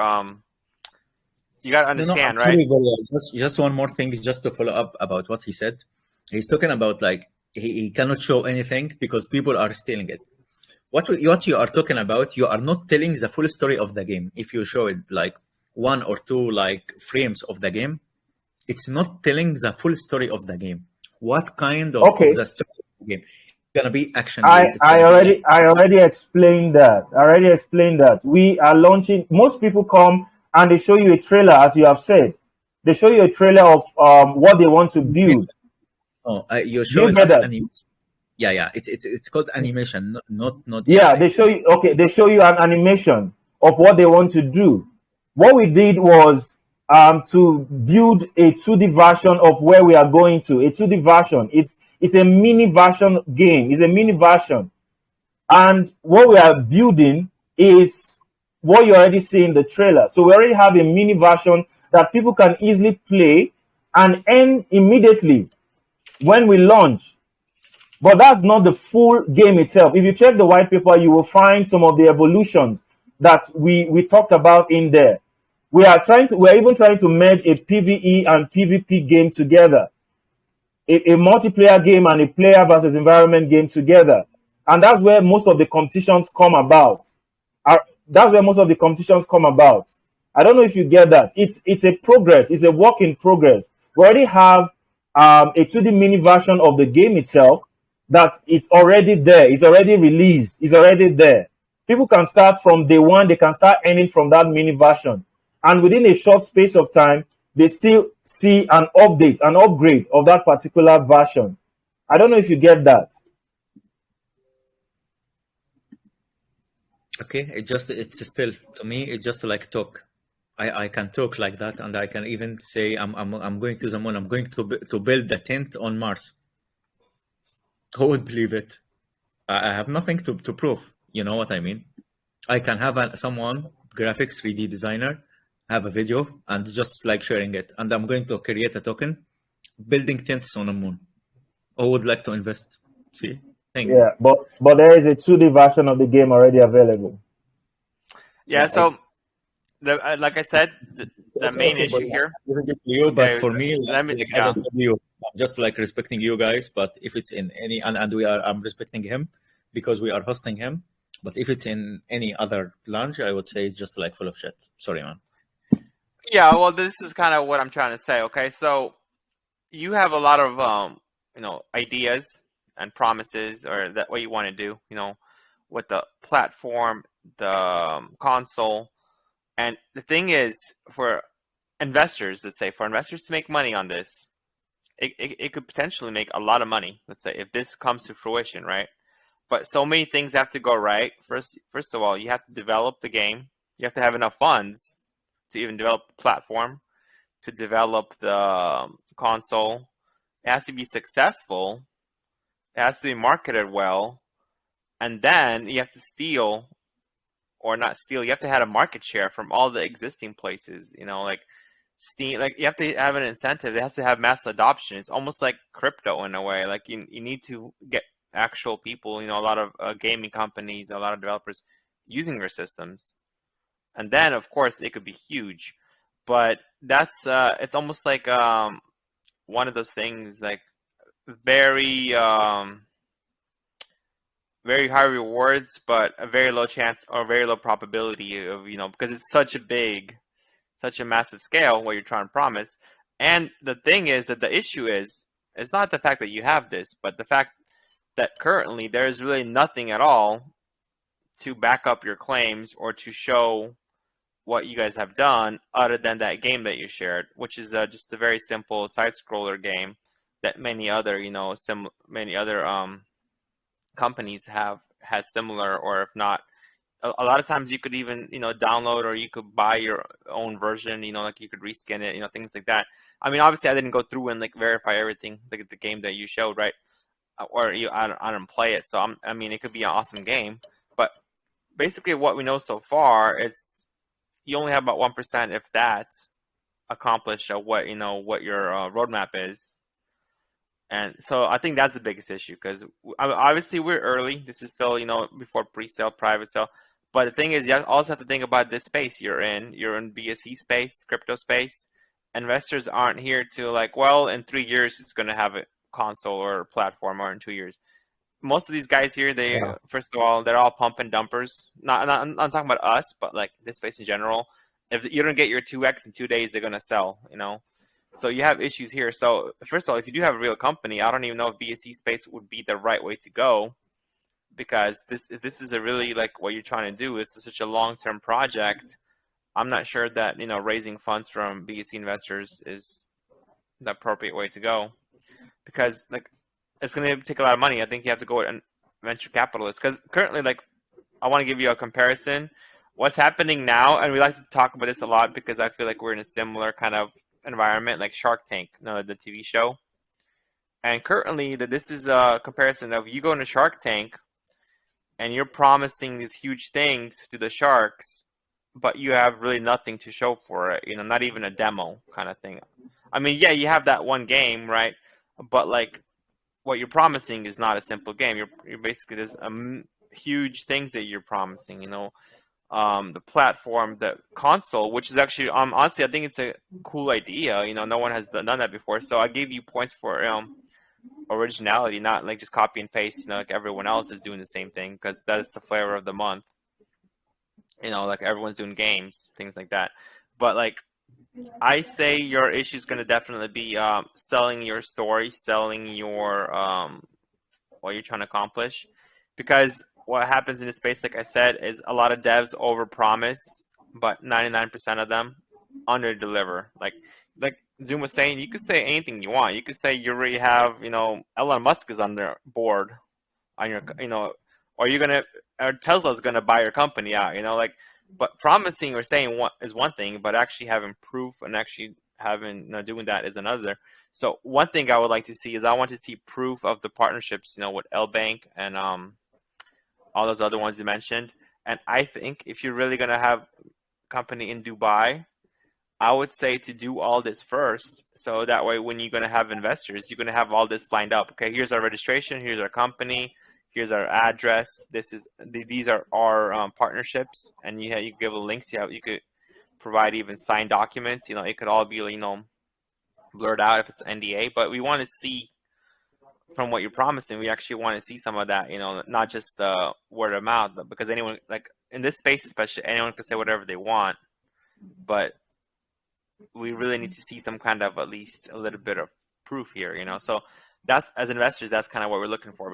S1: you got to understand, right?
S3: Just one more thing, just to follow up about what he said. He's talking about like he cannot show anything because people are stealing it. What you are talking about, you are not telling the full story of the game. If you show it like 1 or 2 like frames of the game, it's not telling the full story of the game. What kind of the story of the game? It's gonna be action.
S2: I already explained that. We are launching. Most people come and they show you a trailer, as you have said. They show you a trailer of what they want to build.
S3: Oh, you're showing us animation. Yeah. It's called animation, not.
S2: Yeah, they show you. Okay, they show you an animation of what they want to do. What we did was to build a 2D version of where we are going to. A 2D version. It's a mini version game. It's a mini version, and what we are building is what you already see in the trailer. So we already have a mini version that people can easily play and end immediately when we launch. But that's not the full game itself. If you check the white paper, you will find some of the evolutions that we talked about in there. We're even trying to merge a PvE and PvP game together, a multiplayer game and a player versus environment game together. And that's where most of the competitions come about. I don't know if you get that. It's a progress. It's a work in progress. We already have a 2D mini version of the game itself that it's already there. It's already released. It's already there. People can start from day one. They can start earning from that mini version. And within a short space of time, they still see an update, an upgrade of that particular version. I don't know if you get that.
S3: Okay, it's still, to me, it's just like talk. I can talk like that, and I can even say I'm going to the moon. I'm going to build the tent on Mars. Who would believe it? I have nothing to prove. You know what I mean? I can have someone, graphics, 3D designer, have a video and just like sharing it. And I'm going to create a token, building tents on a moon. Who would like to invest? See?
S2: Yeah, but there is a 2D version of the game already available.
S1: Yeah, so like I said, the main issue here.
S3: But for me, I'm just like respecting you guys. But if it's in any, and I'm respecting him because we are hosting him. But if it's in any other launch, I would say it's just like full of shit. Sorry, man.
S1: Yeah, well, this is kind of what I'm trying to say. Okay, so you have a lot of ideas and promises, or that what you want to do, with the platform, the console. And the thing is, for investors, let's say, for investors to make money on this, it could potentially make a lot of money, let's say, if this comes to fruition, right? But so many things have to go right. First of all, you have to develop the game. You have to have enough funds to even develop the platform, to develop the console. It has to be successful. It has to be marketed well. And then you have to steal, or not steal, you have to have a market share from all the existing places, like Steam. Like, you have to have an incentive. It has to have mass adoption. It's almost like crypto in a way. Like, you need to get actual people, a lot of gaming companies, a lot of developers using your systems. And then, of course, it could be huge. But that's, it's almost like one of those things, like very, very high rewards, but a very low chance or very low probability of, because it's such a massive scale what you're trying to promise. And the thing is that the issue is, it's not the fact that you have this, but the fact that currently there is really nothing at all to back up your claims or to show what you guys have done other than that game that you shared, which is just a very simple side scroller game that many other, many other companies have had similar, or if not, a lot of times you could even, download, or you could buy your own version, like you could reskin it, things like that. I mean, obviously I didn't go through and like verify everything, like the game that you showed, right? Or I don't play it. So I mean, it could be an awesome game, but basically what we know so far, it's you only have about 1%, if that, accomplished what your roadmap is. And so I think that's the biggest issue, because obviously we're early. This is still, before pre-sale, private sale. But the thing is, you also have to think about this space you're in. You're in BSC space, crypto space. Investors aren't here to like, well, in 3 years it's going to have a console or a platform, or in 2 years. Most of these guys here, first of all, they're all pump and dumpers. I'm not talking about us, but like this space in general. If you don't get your 2x in 2 days, they're going to sell, So you have issues here. So first of all, if you do have a real company, I don't even know if BSC space would be the right way to go, because if this is a really like what you're trying to do, it's such a long-term project. I'm not sure that, raising funds from BSC investors is the appropriate way to go, because like it's going to take a lot of money. I think you have to go with venture capitalists, because currently, like, I want to give you a comparison. What's happening now, and we like to talk about this a lot because I feel like we're in a similar kind of environment, like Shark Tank, the TV show. And currently, this is a comparison of you go into Shark Tank and you're promising these huge things to the sharks, but you have really nothing to show for it, not even a demo kind of thing. I mean, yeah, you have that one game, right? But like, what you're promising is not a simple game. You're basically, there's huge things that you're promising, the platform, the console, which is actually, honestly, I think it's a cool idea. No one has done that before. So I gave you points for originality, not like just copy and paste, like everyone else is doing the same thing, because that's the flavor of the month. Like everyone's doing games, things like that. But like, I say your issue is going to definitely be selling your story, selling your what you're trying to accomplish, because what happens in this space, like I said, is a lot of devs overpromise, but 99% of them under-deliver. Like Zoom was saying, you could say anything you want. You could say you already have, Elon Musk is on their board on your, or Tesla's gonna buy your company out. But promising or saying is one thing, but actually having proof and actually having doing that is another. So one thing I would like to see is I want to see proof of the partnerships, with L Bank and all those other ones you mentioned. And I think if you're really gonna have a company in Dubai, I would say to do all this first, so that way when you're gonna have investors, you're gonna have all this lined up. Okay, here's our registration, here's our company, here's our address. These are our partnerships, and you give a links. You could provide even signed documents. It could all be blurred out if it's NDA. But we want to see from what you're promising. We actually want to see some of that. Not just the word of mouth, but because anyone, like in this space especially, anyone can say whatever they want. But we really need to see some kind of, at least a little bit of proof here. So that's, as investors, that's kind of what we're looking for.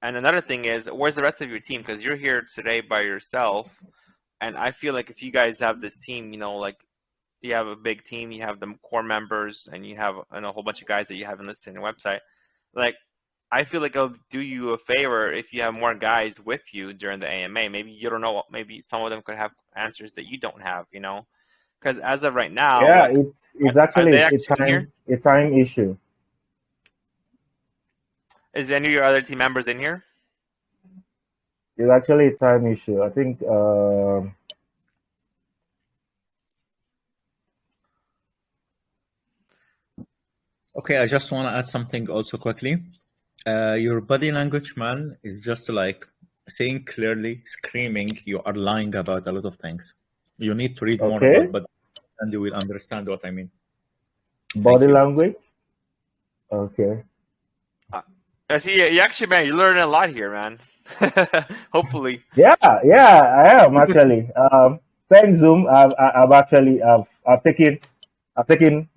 S1: And another thing is, where's the rest of your team? Because you're here today by yourself. And I feel like if you guys have this team, like you have a big team, you have the core members, and you have a whole bunch of guys that you haven't listed on your website. Like, I feel like it'll do you a favor if you have more guys with you during the AMA. Maybe you don't know, maybe some of them could have answers that you don't have, Because as of right now,
S2: yeah,
S1: like,
S2: it's actually a time issue.
S1: Is any of your other team members in here?
S2: It's actually a time issue. I think
S3: okay, I just want to add something also quickly. Your body language, man, is just like saying clearly, screaming, you are lying about a lot of things. You need to read more about body, and you will understand what I mean.
S2: Body language? Okay.
S1: I see. You actually, man, you're learning a lot here, man. Hopefully.
S2: Yeah, I am actually. Thanks, Zoom. I've taken.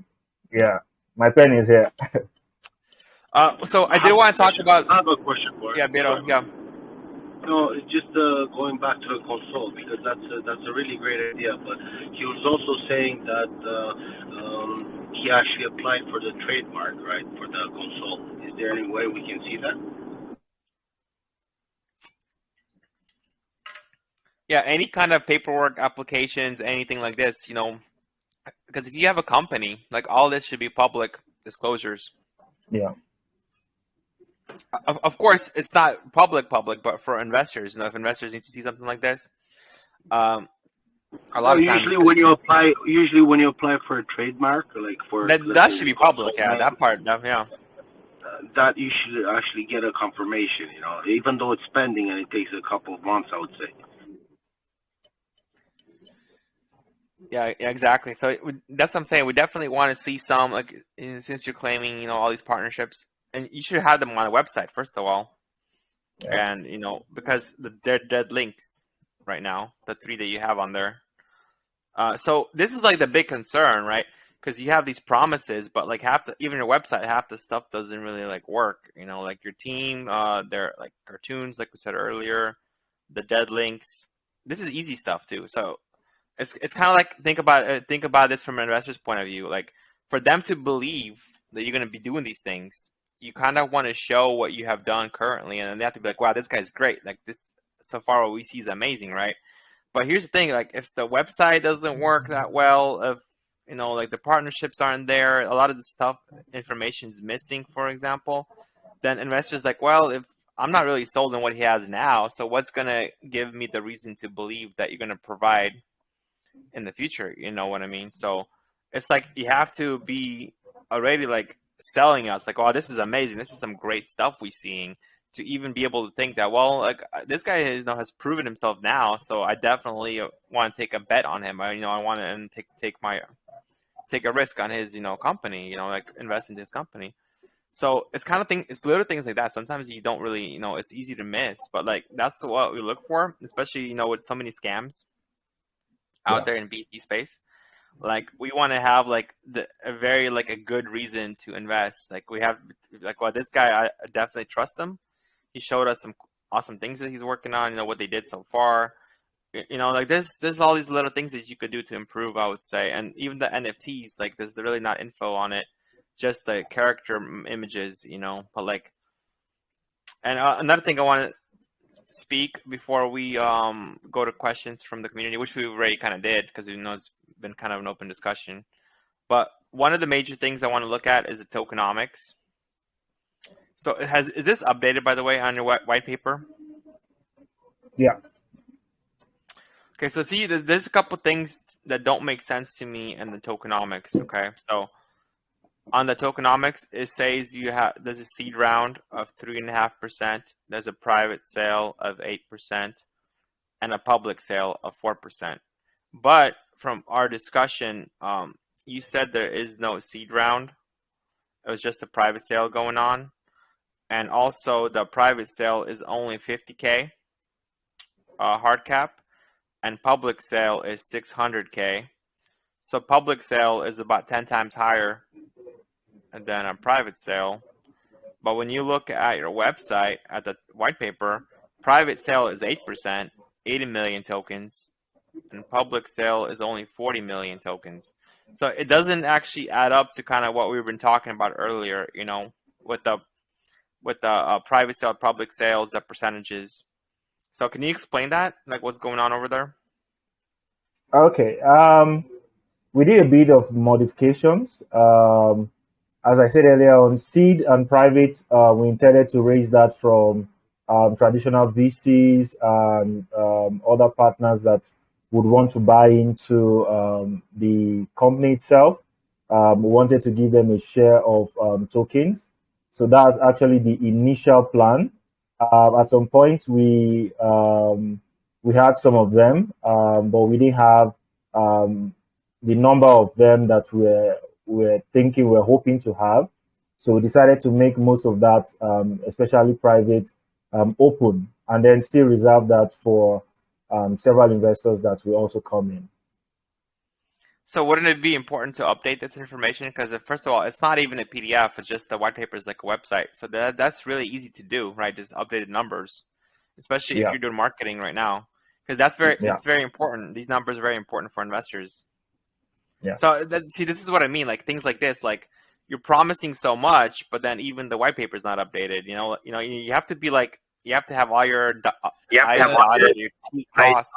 S2: Yeah, my pen is here.
S1: So I did want to talk about.
S4: I have a question for you.
S1: Yeah, Beto. Yeah.
S4: No, it's just going back to the console, because that's a really great idea. But he was also saying that he actually applied for the trademark, right, for the console. Is there any way we can see that?
S1: Yeah, any kind of paperwork, applications, anything like this, you know, because if you have a company, like all this should be public disclosures.
S2: Yeah.
S1: Of course, it's not public, but for investors, you know, if investors need to see something like this, a lot of times
S4: usually when you apply for a trademark, or like for
S1: that should be public. Yeah, that part. Yeah.
S4: That you should actually get a confirmation. You know, even though it's pending and it takes a couple of months, I would say.
S1: Yeah, exactly. So that's what I'm saying. We definitely want to see some, like, since you're claiming, you know, all these partnerships, and you should have them on a website first of all. Yeah. And you know, because they're dead links right now, the 3 that you have on there. So this is like the big concern, right? Because you have these promises, but like even your website, half the stuff doesn't really like work. You know, like your team, they're like cartoons, like we said earlier, the dead links. This is easy stuff too. So it's kind of like think about this from an investor's point of view. Like for them to believe that you're going to be doing these things, you kind of want to show what you have done currently, and then they have to be like, wow, this guy's great. Like this, so far what we see is amazing, right? But here's the thing, like if the website doesn't work that well, if you know, like the partnerships aren't there, a lot of the stuff, information is missing, for example, then investors like, well, if I'm not really sold on what he has now, so what's going to give me the reason to believe that you're going to provide in the future? You know what I mean? So it's like you have to be already like selling us like, oh, this is amazing, this is some great stuff we're seeing, to even be able to think that, well, like this guy has, you know, has proven himself now, so I definitely want to take a bet on him. I want to take a risk on his, you know, company, you know, like invest in his company. So it's kind of it's little things like that. Sometimes you don't really, you know, it's easy to miss, but like that's what we look for, especially, you know, with so many scams out there in VC space. Like we want to have like a very like a good reason to invest. Like we have like, well, this guy, I definitely trust him. He showed us some awesome things that he's working on, you know, what they did so far. You know, like there's all these little things that you could do to improve, I would say. And even the NFTs, like there's really not info on it, just the character images, you know. But like, and another thing I want to speak before we go to questions from the community, which we already kind of did, because you know it's been kind of an open discussion. But one of the major things I want to look at is the tokenomics. So is this updated, by the way, on your white paper?
S2: Yeah.
S1: Okay, so see, there's a couple things that don't make sense to me in the tokenomics. Okay, so on the tokenomics, it says there's a seed round of 3.5%. There's a private sale of 8%, and a public sale of 4%. But from our discussion, you said there is no seed round. It was just a private sale going on. And also the private sale is only 50K hard cap, and public sale is 600K. So public sale is about 10 times higher than a private sale. But when you look at your website, at the white paper, private sale is 8%, 80 million tokens, and public sale is only 40 million tokens. So it doesn't actually add up to kind of what we've been talking about earlier, you know, with the private sale, public sales, the percentages. So can you explain that, like what's going on over there?
S2: Okay. We did a bit of modifications. As I said earlier, on seed and private, we intended to raise that from traditional VCs and other partners that would want to buy into the company itself. We wanted to give them a share of tokens. So that's actually the initial plan. At some point, we had some of them, but we didn't have the number of them that we're hoping to have. So we decided to make most of that, especially private, open, and then still reserve that for several investors that will also come in.
S1: So wouldn't it be important to update this information? Because first of all, it's not even a PDF. It's just the white paper is like a website. So that's really easy to do, right? Just updated numbers. especially if you're doing marketing right now, because that's it's very important. These numbers are very important for investors.
S2: Yeah.
S1: So see, this is what I mean. Like things like this, like you're promising so much, but then even the white paper is not updated. You have to be like, you have to have all your I's dotted, your T's crossed.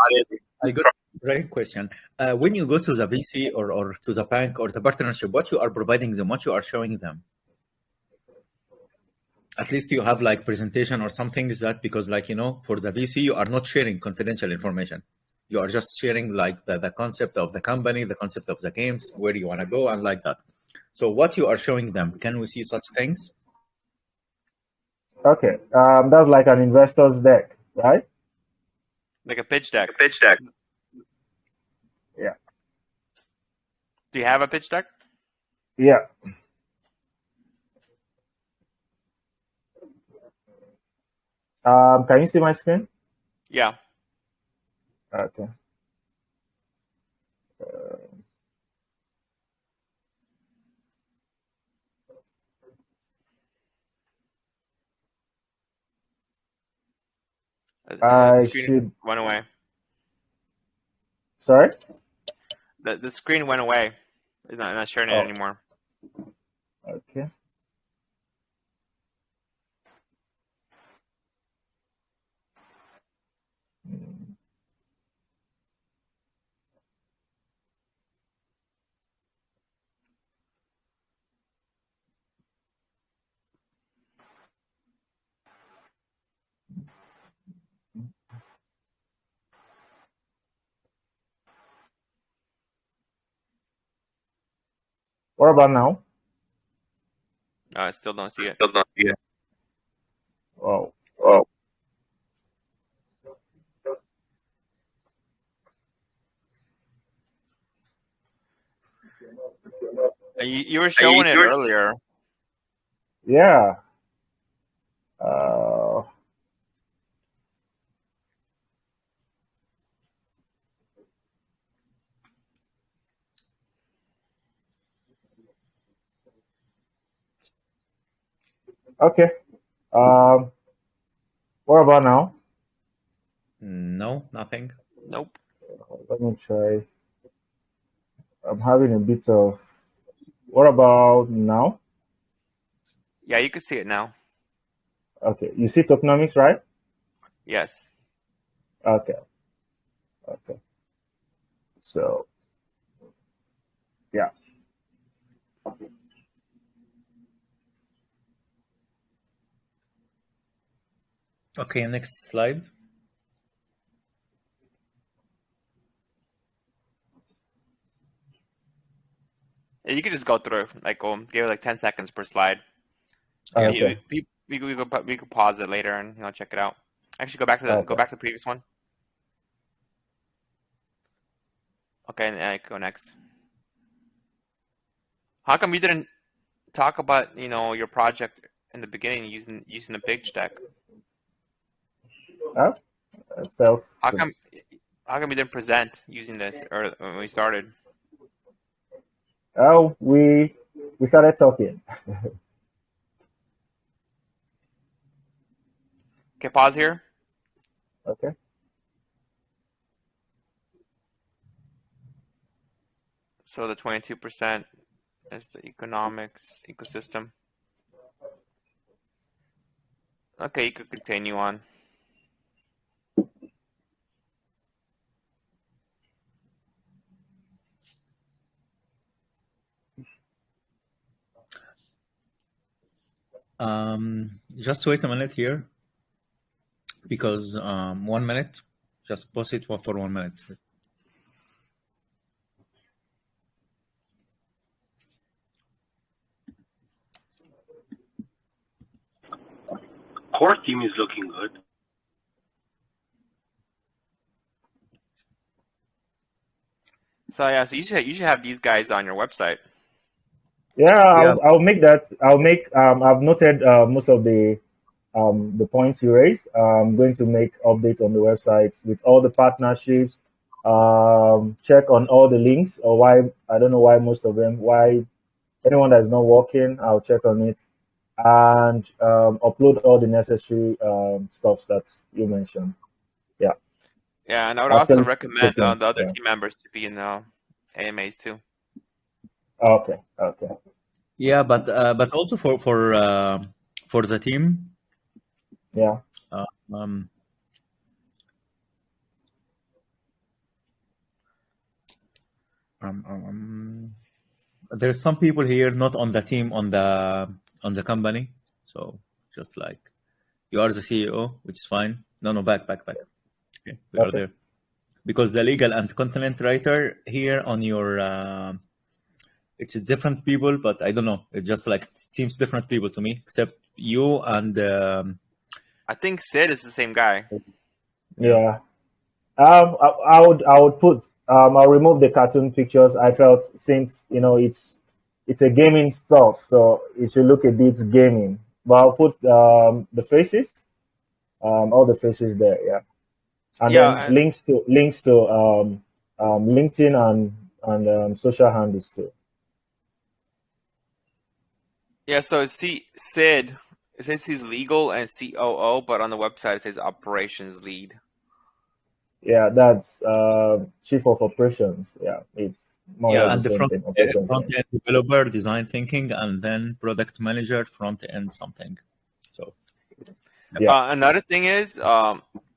S3: I got a great question. When you go to the VC or to the bank or the partnership, what you are providing them, what you are showing them? At least you have like presentation or something. Is that because, like, for the VC, you are not sharing confidential information. You are just sharing like the concept of the company, the concept of the games, where you want to go, and like that. So what you are showing them, can we see such things?
S2: Okay. That's like an investor's deck, right?
S1: Like a pitch deck.
S2: Yeah.
S1: Do you have a pitch deck?
S2: Yeah. Can you see my screen?
S1: Yeah.
S2: Okay.
S1: The screen went away.
S2: Sorry?
S1: The screen went away. It's not sharing it anymore.
S2: Okay. What about now?
S1: I still don't see it.
S2: Oh.
S1: You were showing it earlier.
S2: Yeah. Okay. What about now?
S3: No, nothing.
S1: Nope.
S2: Let me try. I'm having a bit of. What about now?
S1: Yeah, you can see it now.
S2: Okay. You see tokenomics, right?
S1: Yes.
S2: Okay. So, yeah.
S3: Okay, next slide.
S1: You could just go through it, like give it like 10 seconds per slide.
S2: Okay.
S1: We could pause it later and check it out. Actually, go back to the previous one. Okay, and I go next. How come you didn't talk about your project in the beginning using the pitch deck? How come you didn't present using this or when we started?
S2: Oh, we started talking.
S1: Okay, pause here.
S2: Okay.
S1: So the 22% is the economics ecosystem. Okay, you could continue on.
S3: Just wait a minute here, because 1 minute. Just pause it for 1 minute.
S4: Core team is looking good.
S1: So yeah, so you should have these guys on your website.
S2: Yeah, I'll make that. I've noted most of the points you raised. I'm going to make updates on the website with all the partnerships. Check on all the links, or I don't know why most of them. Why anyone that's not working, I'll check on it. and upload all the necessary stuff that you mentioned. Yeah.
S1: Yeah, and I would also recommend the other
S2: yeah.
S1: team members to be in AMAs too.
S2: Okay. Okay.
S3: Yeah, but also for the team.
S2: Yeah.
S3: There's some people here not on the team on the company, so just like you are the CEO, which is fine. No, back. Okay, we are there because the legal and content writer here on your it's different people, but I don't know. It just like seems different people to me, except you and
S1: I think Sid is the same guy.
S2: Yeah. I would put I'll remove the cartoon pictures. I felt since it's a gaming stuff, so it should look a bit gaming. But I'll put the faces, all the faces there, yeah, and then links to LinkedIn and social handles too.
S1: Yeah, so see Sid, it says he's legal and COO, but on the website it says operations lead.
S2: Yeah, that's chief of operations. Yeah, it's more or less the same thing.
S3: Front end developer, design thinking, and then product manager, front end something. So
S2: yeah.
S1: Another thing is Dami,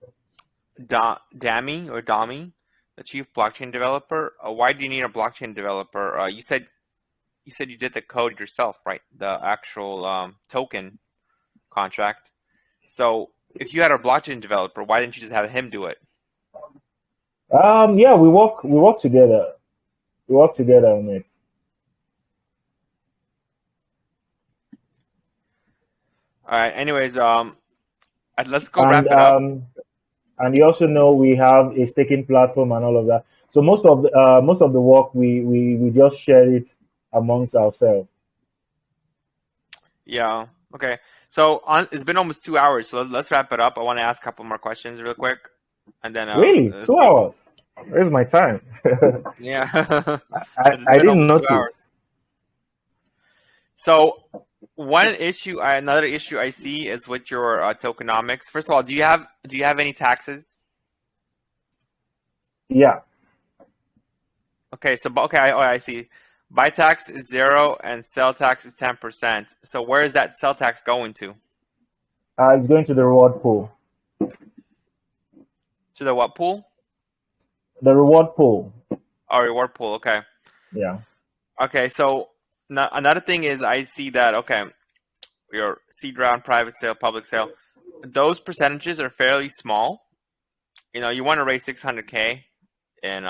S1: the chief blockchain developer. Why do you need a blockchain developer? You said you did the code yourself, right? The actual token contract. So if you had a blockchain developer, why didn't you just have him do it?
S2: Yeah, we work together. We work together on it.
S1: All right. Anyways, let's go wrap it up.
S2: And you also know we have a staking platform and all of that. So most of the work we just share it amongst ourselves.
S1: Yeah. Okay. So it's been almost 2 hours. So let's wrap it up. I want to ask a couple more questions real quick, and then
S2: really 2 hours. Where's my time?
S1: Yeah.
S2: I didn't notice.
S1: So another issue I see is with your tokenomics. First of all, do you have any taxes?
S2: Yeah.
S1: Okay. So I see. Buy tax is 0 and sell tax is 10%. So where is that sell tax going to?
S2: It's going to the reward pool.
S1: To the what pool?
S2: The reward pool.
S1: Oh, reward pool. Okay.
S2: Yeah.
S1: Okay. So another thing is I see that, okay, your seed round, private sale, public sale, those percentages are fairly small. You want to raise 600K in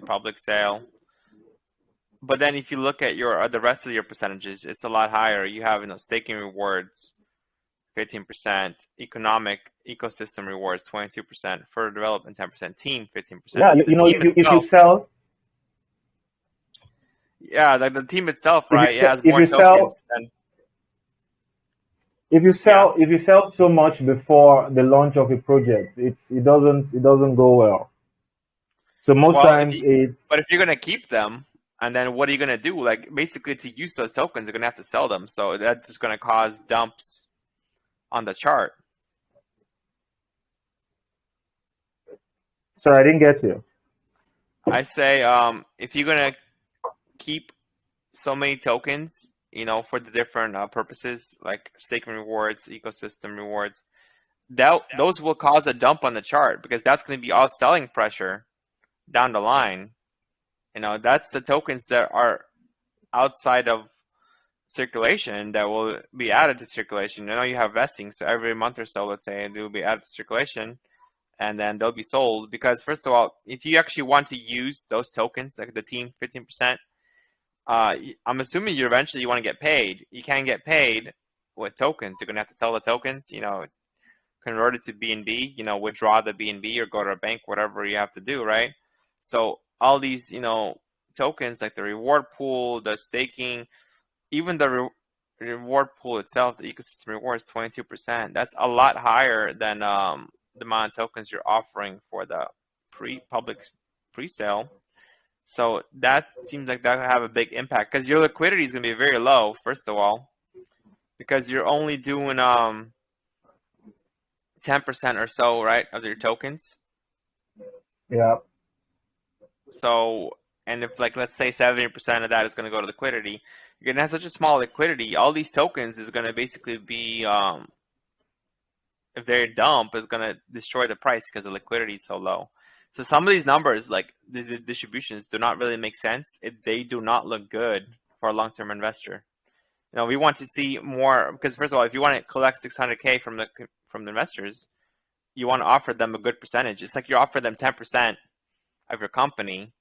S1: public sale. But then if you look at the rest of your percentages, it's a lot higher. You have staking rewards, 15%, ecosystem rewards, 22%, further development, 10%, team, 15%.
S2: Yeah, if you sell.
S1: Yeah, like the team itself, right? It has more tokens.
S2: If you sell so much before the launch of a project, it doesn't go well. So most times
S1: But if you're gonna keep them, and then what are you gonna do? Like basically to use those tokens, you're gonna have to sell them. So that's just gonna cause dumps on the chart.
S2: Sorry, I didn't get you.
S1: I say if you're gonna keep so many tokens, for the different purposes like staking rewards, ecosystem rewards, those will cause a dump on the chart because that's going to be all selling pressure down the line. That's the tokens that are outside of circulation that will be added to circulation. You have vesting, so every month or so, let's say, they will be added to circulation, and then they'll be sold. Because first of all, if you actually want to use those tokens, like the team 15%, I'm assuming you eventually want to get paid. You can't get paid with tokens. You're gonna have to sell the tokens, convert it to BNB, withdraw the BNB or go to a bank, whatever you have to do, right? So all these, tokens like the reward pool, the staking, even the reward pool itself, the ecosystem rewards 22%. That's a lot higher than the amount of tokens you're offering for the public pre-sale. So that seems like that will have a big impact because your liquidity is going to be very low, first of all. because you're only doing 10% or so, right, of your tokens.
S2: Yeah.
S1: So, and if like let's say 70% of that is going to go to liquidity, you're going to have such a small liquidity. All these tokens is going to basically be if they're dump, is going to destroy the price because the liquidity is so low. So some of these numbers, like the distributions, do not really make sense. They do not look good for a long-term investor. You know, we want to see more because first of all, if you want to collect 600K from the investors, you want to offer them a good percentage. It's like you offer them 10% of your company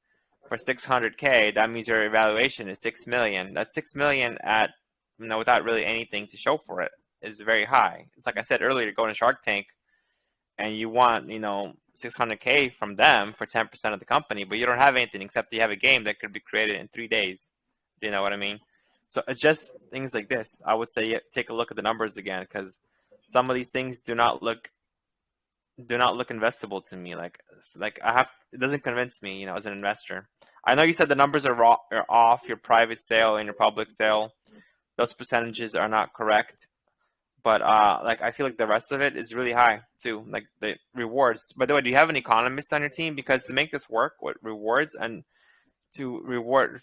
S1: for 600K. That means your evaluation is 6 million. That's 6 million at, you know, without really anything to show for it, is very high. It's like I said earlier, to go in a Shark Tank and you want, you know, 600K from them for 10% of the company, but you don't have anything except you have a game that could be created in 3 days. Do you know what I mean? So it's just things like this. I would say take a look at the numbers again, because some of these things do not look investable to me. Like it doesn't convince me, you know, as an investor. I know you said the numbers are off, your private sale and your public sale. Those percentages are not correct. But like I feel like the rest of it is really high too. Like the rewards. By the way, do you have an economist on your team? Because to make this work with rewards and to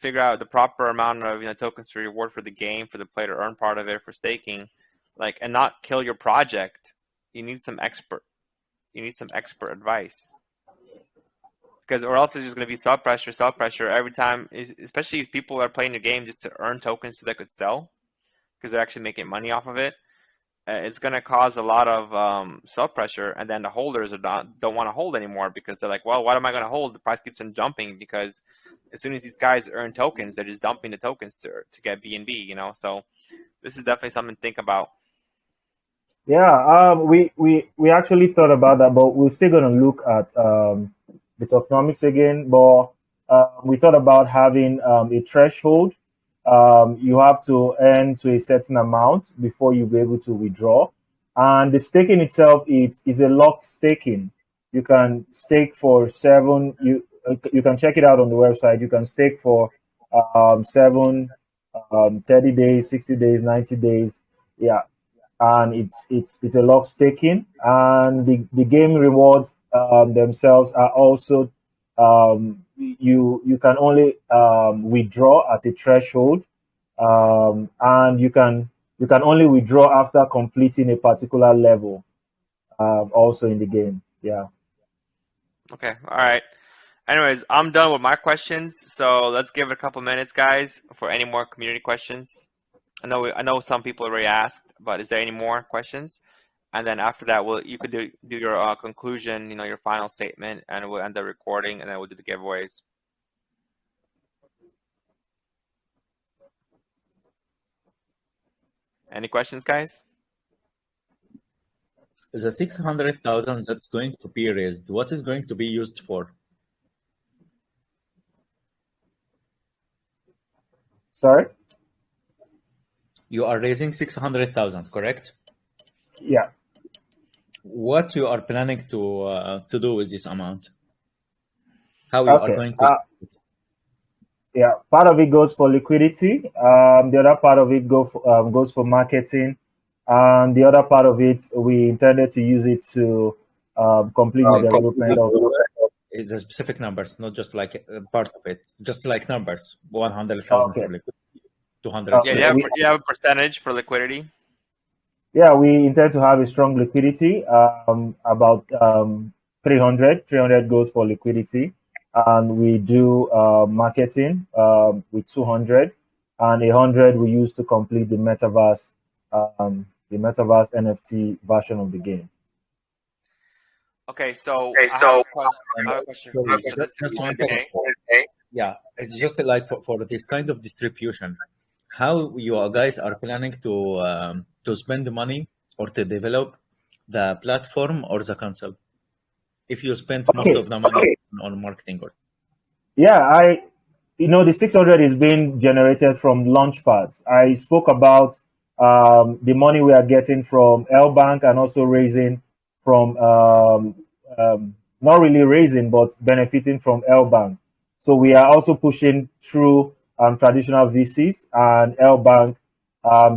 S1: figure out the proper amount of, you know, tokens to reward for the game, for the player to earn part of it, for staking, like, and not kill your project, you need some expert advice. Because or else it's just going to be sell pressure every time, especially if people are playing the game just to earn tokens so they could sell, because they're actually making money off of it. It's going to cause a lot of sell pressure, and then the holders don't want to hold anymore because they're like, well, what am I going to hold? The price keeps on jumping because as soon as these guys earn tokens, they're just dumping the tokens to get BNB, you know? So this is definitely something to think about.
S2: Yeah, we actually thought about that, but we're still going to look at the tokenomics again. But we thought about having a threshold. You have to earn to a certain amount before you'll be able to withdraw. And the staking itself is a locked staking. You can stake for 7. You can check it out on the website. You can stake for 7, 30 days, 60 days, 90 days. Yeah. And it's a lock staking, and the game rewards themselves are also you can only withdraw at a threshold, and you can only withdraw after completing a particular level, also in the game. Yeah.
S1: Okay. All right. Anyways, I'm done with my questions, so let's give it a couple minutes, guys, for any more community questions. I know some people already asked, but is there any more questions? And then after that, you could do your conclusion, you know, your final statement, and we'll end the recording, and then we'll do the giveaways. Any questions, guys?
S3: The 600,000 that's going to be raised, what is going to be used for?
S2: Sorry?
S3: You are raising 600,000, correct?
S2: Yeah.
S3: What you are planning to do with this amount? How you are going to?
S2: Yeah, part of it goes for liquidity. The other part of it goes for marketing, and the other part of it we intended to use it to complete the development of.
S3: Is the specific numbers, not just like part of it, just like numbers. 100,000 for liquidity. 200.
S1: Yeah, you have a percentage for liquidity.
S2: Yeah, we intend to have a strong liquidity. About 300 goes for liquidity, and we do marketing with 200, and 100 we use to complete the metaverse NFT version of the game.
S1: Okay, so I have a question for you. So
S3: just one thing. Yeah, it's just like for this kind of distribution, how you guys are planning to spend the money or to develop the platform or the console? If you spend most of the money on marketing, or
S2: yeah, the 600 is being generated from Launchpad. I spoke about the money we are getting from L Bank, and also raising from not really raising, but benefiting from L Bank. So we are also pushing through traditional VCs, and L Bank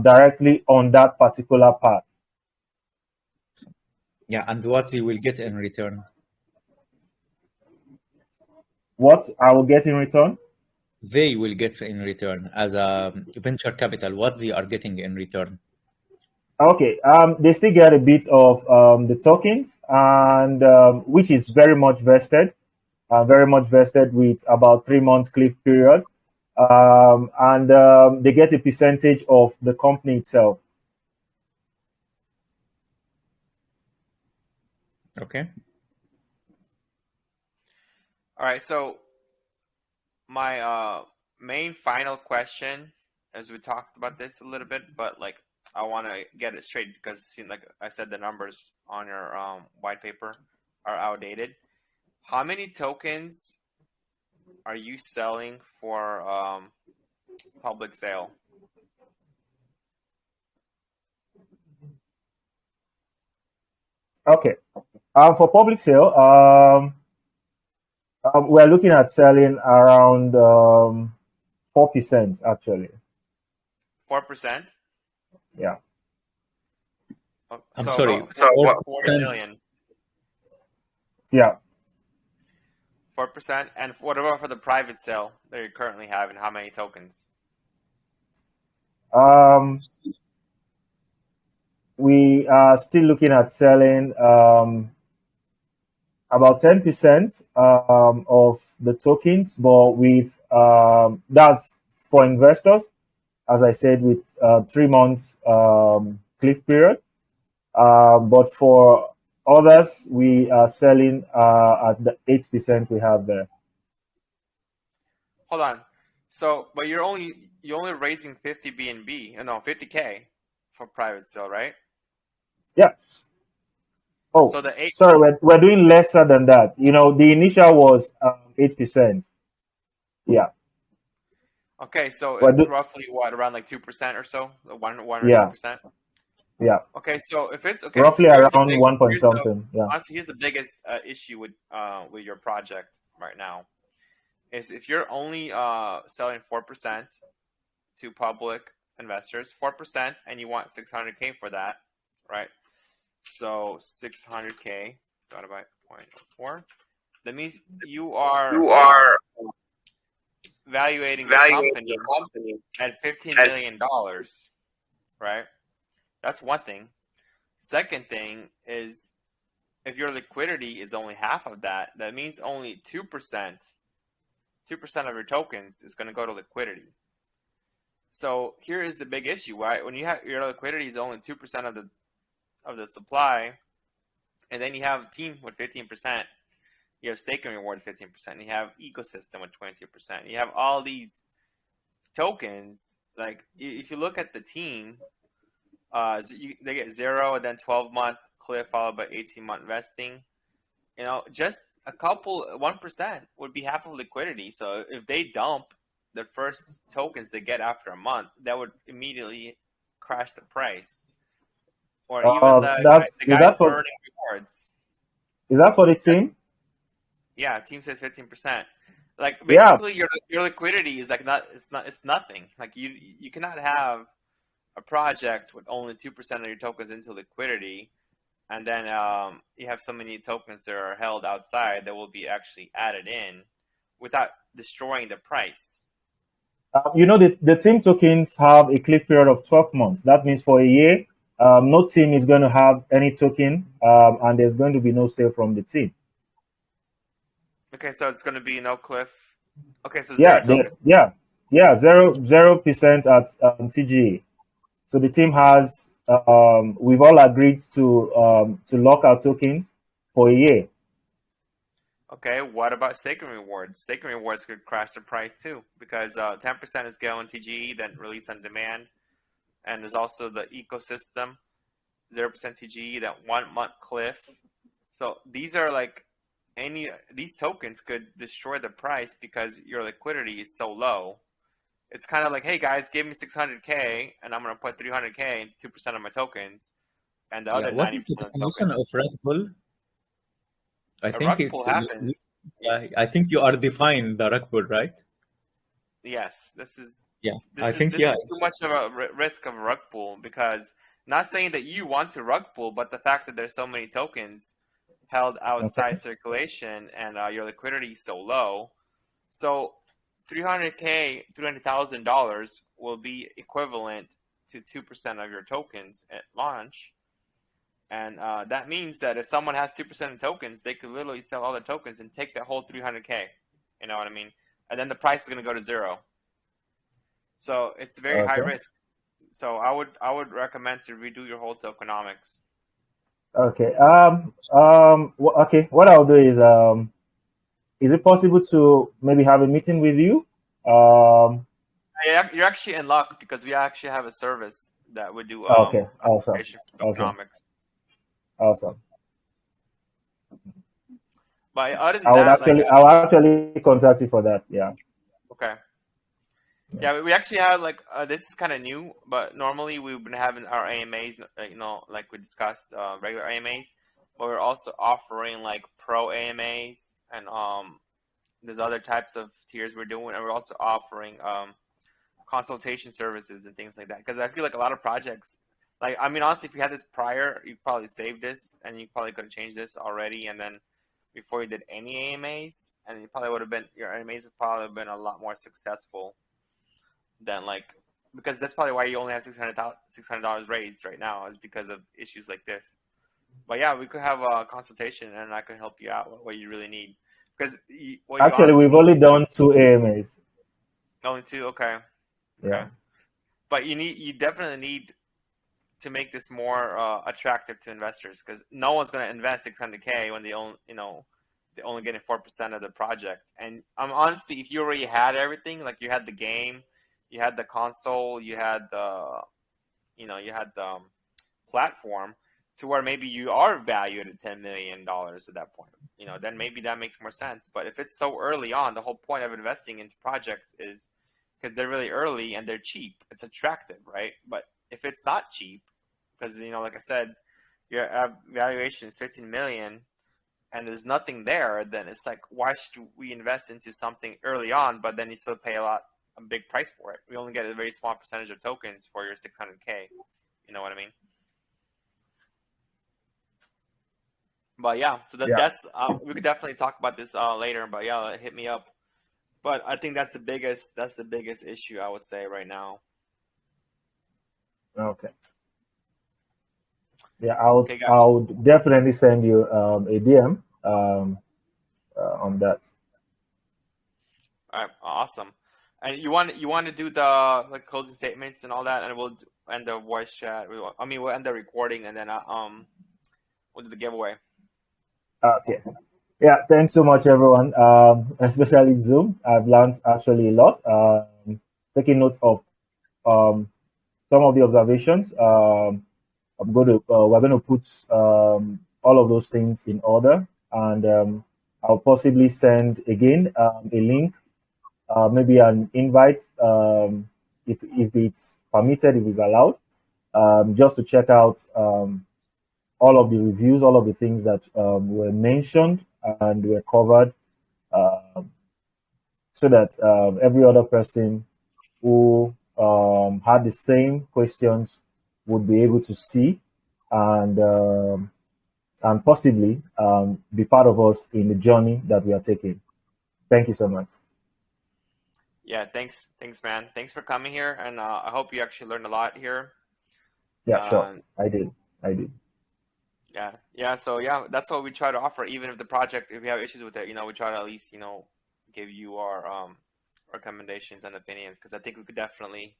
S2: directly on that particular path.
S3: Yeah, and what they will get in return?
S2: What I will get in return?
S3: They will get in return as a venture capital. What they are getting in return?
S2: Okay, they still get a bit of the tokens, and which is very much vested with about 3 months cliff period, and they get a percentage of the company itself.
S3: Okay.
S1: All right. So my main final question, as we talked about this a little bit, but like I want to get it straight because it seemed like I said the numbers on your white paper are outdated. How many tokens are you selling for public sale?
S2: Okay, for public sale, we're looking at selling around 4% actually.
S1: 4%?
S2: Yeah.
S3: I'm sorry.
S1: So what? 40 million.
S2: Yeah.
S1: 4%. And what about for the private sale that you currently have, and how many tokens?
S2: We are still looking at selling about 10% of the tokens, but with that's for investors, as I said, with 3 months cliff period. But for others, we are selling at the 8% we have there.
S1: Hold on. So, but you're only raising 50 BNB, no, 50K for private sale, right?
S2: Yeah. Oh,
S1: so the 8
S2: sorry, we're doing lesser than that. You know, the initial was 8%. Yeah.
S1: Okay, so it's roughly what, around like 2% or so, 1 or 2%.
S2: Yeah.
S1: Okay, so if it's okay,
S2: roughly
S1: so
S2: around 1 point something. Yeah.
S1: Honestly, here's the biggest issue with your project right now, is if you're only selling 4% to public investors, 4%, and you want 600K for that, right? So 600K divided by 0.04. That means you are valuating the company at $15 million, right? That's one thing. Second thing is, if your liquidity is only half of that, that means only 2% of your tokens is going to go to liquidity. So here is the big issue, right? When you have your liquidity is only 2% of the supply, and then you have a team with 15%, you have stake and reward 15%, you have ecosystem with 22%, you have all these tokens. Like if you look at the team, they get 0 and then 12-month cliff followed by 18-month vesting. You know, just a couple 1% would be half of liquidity. So if they dump the first tokens they get after a month, that would immediately crash the price. Or even the guys earning rewards.
S2: Is that for the team?
S1: Yeah, team says 15%. Like basically your liquidity is like it's nothing. Like you cannot have a project with only 2% of your tokens into liquidity, and then you have so many tokens that are held outside that will be actually added in without destroying the price.
S2: You know, the team tokens have a cliff period of 12 months. That means for a year, no team is going to have any token, and there's going to be no sale from the team.
S1: Okay, so it's going to be no cliff. Okay, so 0 token.
S2: 0% at TGA. So the team has, we've all agreed to lock our tokens for a year.
S1: Okay, what about stake and rewards? Stake and rewards could crash the price too, because 10% is going TGE, then release on demand. And there's also the ecosystem, 0% TGE, that 1 month cliff. So these are like these tokens could destroy the price because your liquidity is so low. It's kind of like, hey guys, give me 600K and I'm going to put 300K into 2% of my tokens. And the other 90%
S3: what is the definition of rug pull? I think it's
S1: happens.
S3: I think you are defined the rug pull, right?
S1: Yes, this is
S3: Yeah,
S1: This is too much of a risk of rug pull, because not saying that you want to rug pull, but the fact that there's so many tokens held outside circulation and your liquidity is so low. So $300,000 will be equivalent to 2% of your tokens at launch. And that means that if someone has 2% of tokens, they could literally sell all the tokens and take that whole 300K. You know what I mean? And then the price is going to go to zero. So it's very high risk. So I would recommend to redo your whole tokenomics.
S2: Okay. Okay. What I'll do is it possible to maybe have a meeting with you?
S1: You're actually in luck, because we actually have a service that would do
S2: okay. Awesome.
S1: tokenomics.
S2: Awesome.
S1: But other than that,
S2: I'll actually contact you for that. Yeah.
S1: Okay. Yeah, we actually have this is kind of new, but normally we've been having our AMAs, like we discussed, regular AMAs, but we're also offering like pro AMAs, and there's other types of tiers we're doing, and we're also offering consultation services and things like that. Because I feel like a lot of projects, honestly, if you had this prior, you probably saved this, and you probably could have changed this already, and then before you did any AMAs, and your AMAs would probably have been a lot more successful than because that's probably why you only have $600 raised right now, is because of issues like this. But yeah, we could have a consultation, and I could help you out with what you really need. Because
S2: we've only done 2 AMAs.
S1: Only 2, okay.
S2: Yeah.
S1: But you definitely need to make this more attractive to investors, because no one's going to invest $600K when they only getting 4% of the project. And honestly, if you already had everything, like you had the game, you had the console, you had the platform, to where maybe you are valued at $10 million at that point, then maybe that makes more sense. But if it's so early on, the whole point of investing into projects is because they're really early and they're cheap. It's attractive, right? But if it's not cheap, because like I said, your valuation is 15 million and there's nothing there, then it's like, why should we invest into something early on, but then you still pay a big price for it? We only get a very small percentage of tokens for your 600K. You know what I mean? But yeah, so that's we could definitely talk about this later. But yeah, hit me up. But I think that's the biggest issue, I would say, right now.
S2: Okay. Yeah, I'll definitely send you a DM on that.
S1: All right, awesome. And you want to do the closing statements and all that, and we'll end the voice chat. We'll end the recording, and then we'll do the giveaway.
S2: Okay. Yeah, thanks so much, everyone. Especially Zoom. I've learned actually a lot. Taking notes of some of the observations. we're going to put all of those things in order, and I'll possibly send again a link, maybe an invite, if it's permitted, if it's allowed, just to check out all of the reviews, all of the things that were mentioned and were covered, so that every other person who had the same questions would be able to see and possibly be part of us in the journey that we are taking. Thank you so much.
S1: Yeah, thanks, man. Thanks for coming here, and I hope you actually learned a lot here.
S2: Yeah, sure. I did.
S1: Yeah. So yeah, that's what we try to offer. Even if the project, if we have issues with it, we try to at least give you our recommendations and opinions, because I think you could definitely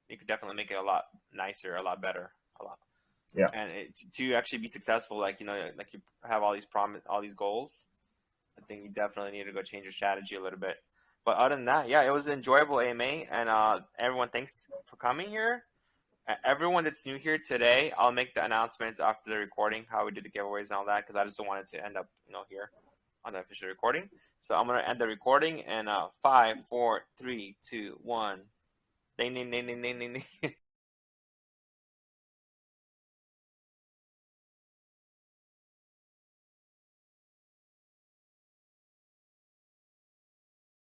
S1: make it a lot nicer, a lot better, a lot.
S2: Yeah.
S1: And to actually be successful, like you have all these goals, I think you definitely need to go change your strategy a little bit. But other than that, yeah, it was an enjoyable AMA, and everyone, thanks for coming here. Everyone that's new here today, I'll make the announcements after the recording, how we do the giveaways and all that, because I just don't want it to end up, here on the official recording. So I'm gonna end the recording, and 5, 4, 3, 2, 1. Ding, ding, ding, ding, ding, ding, ding.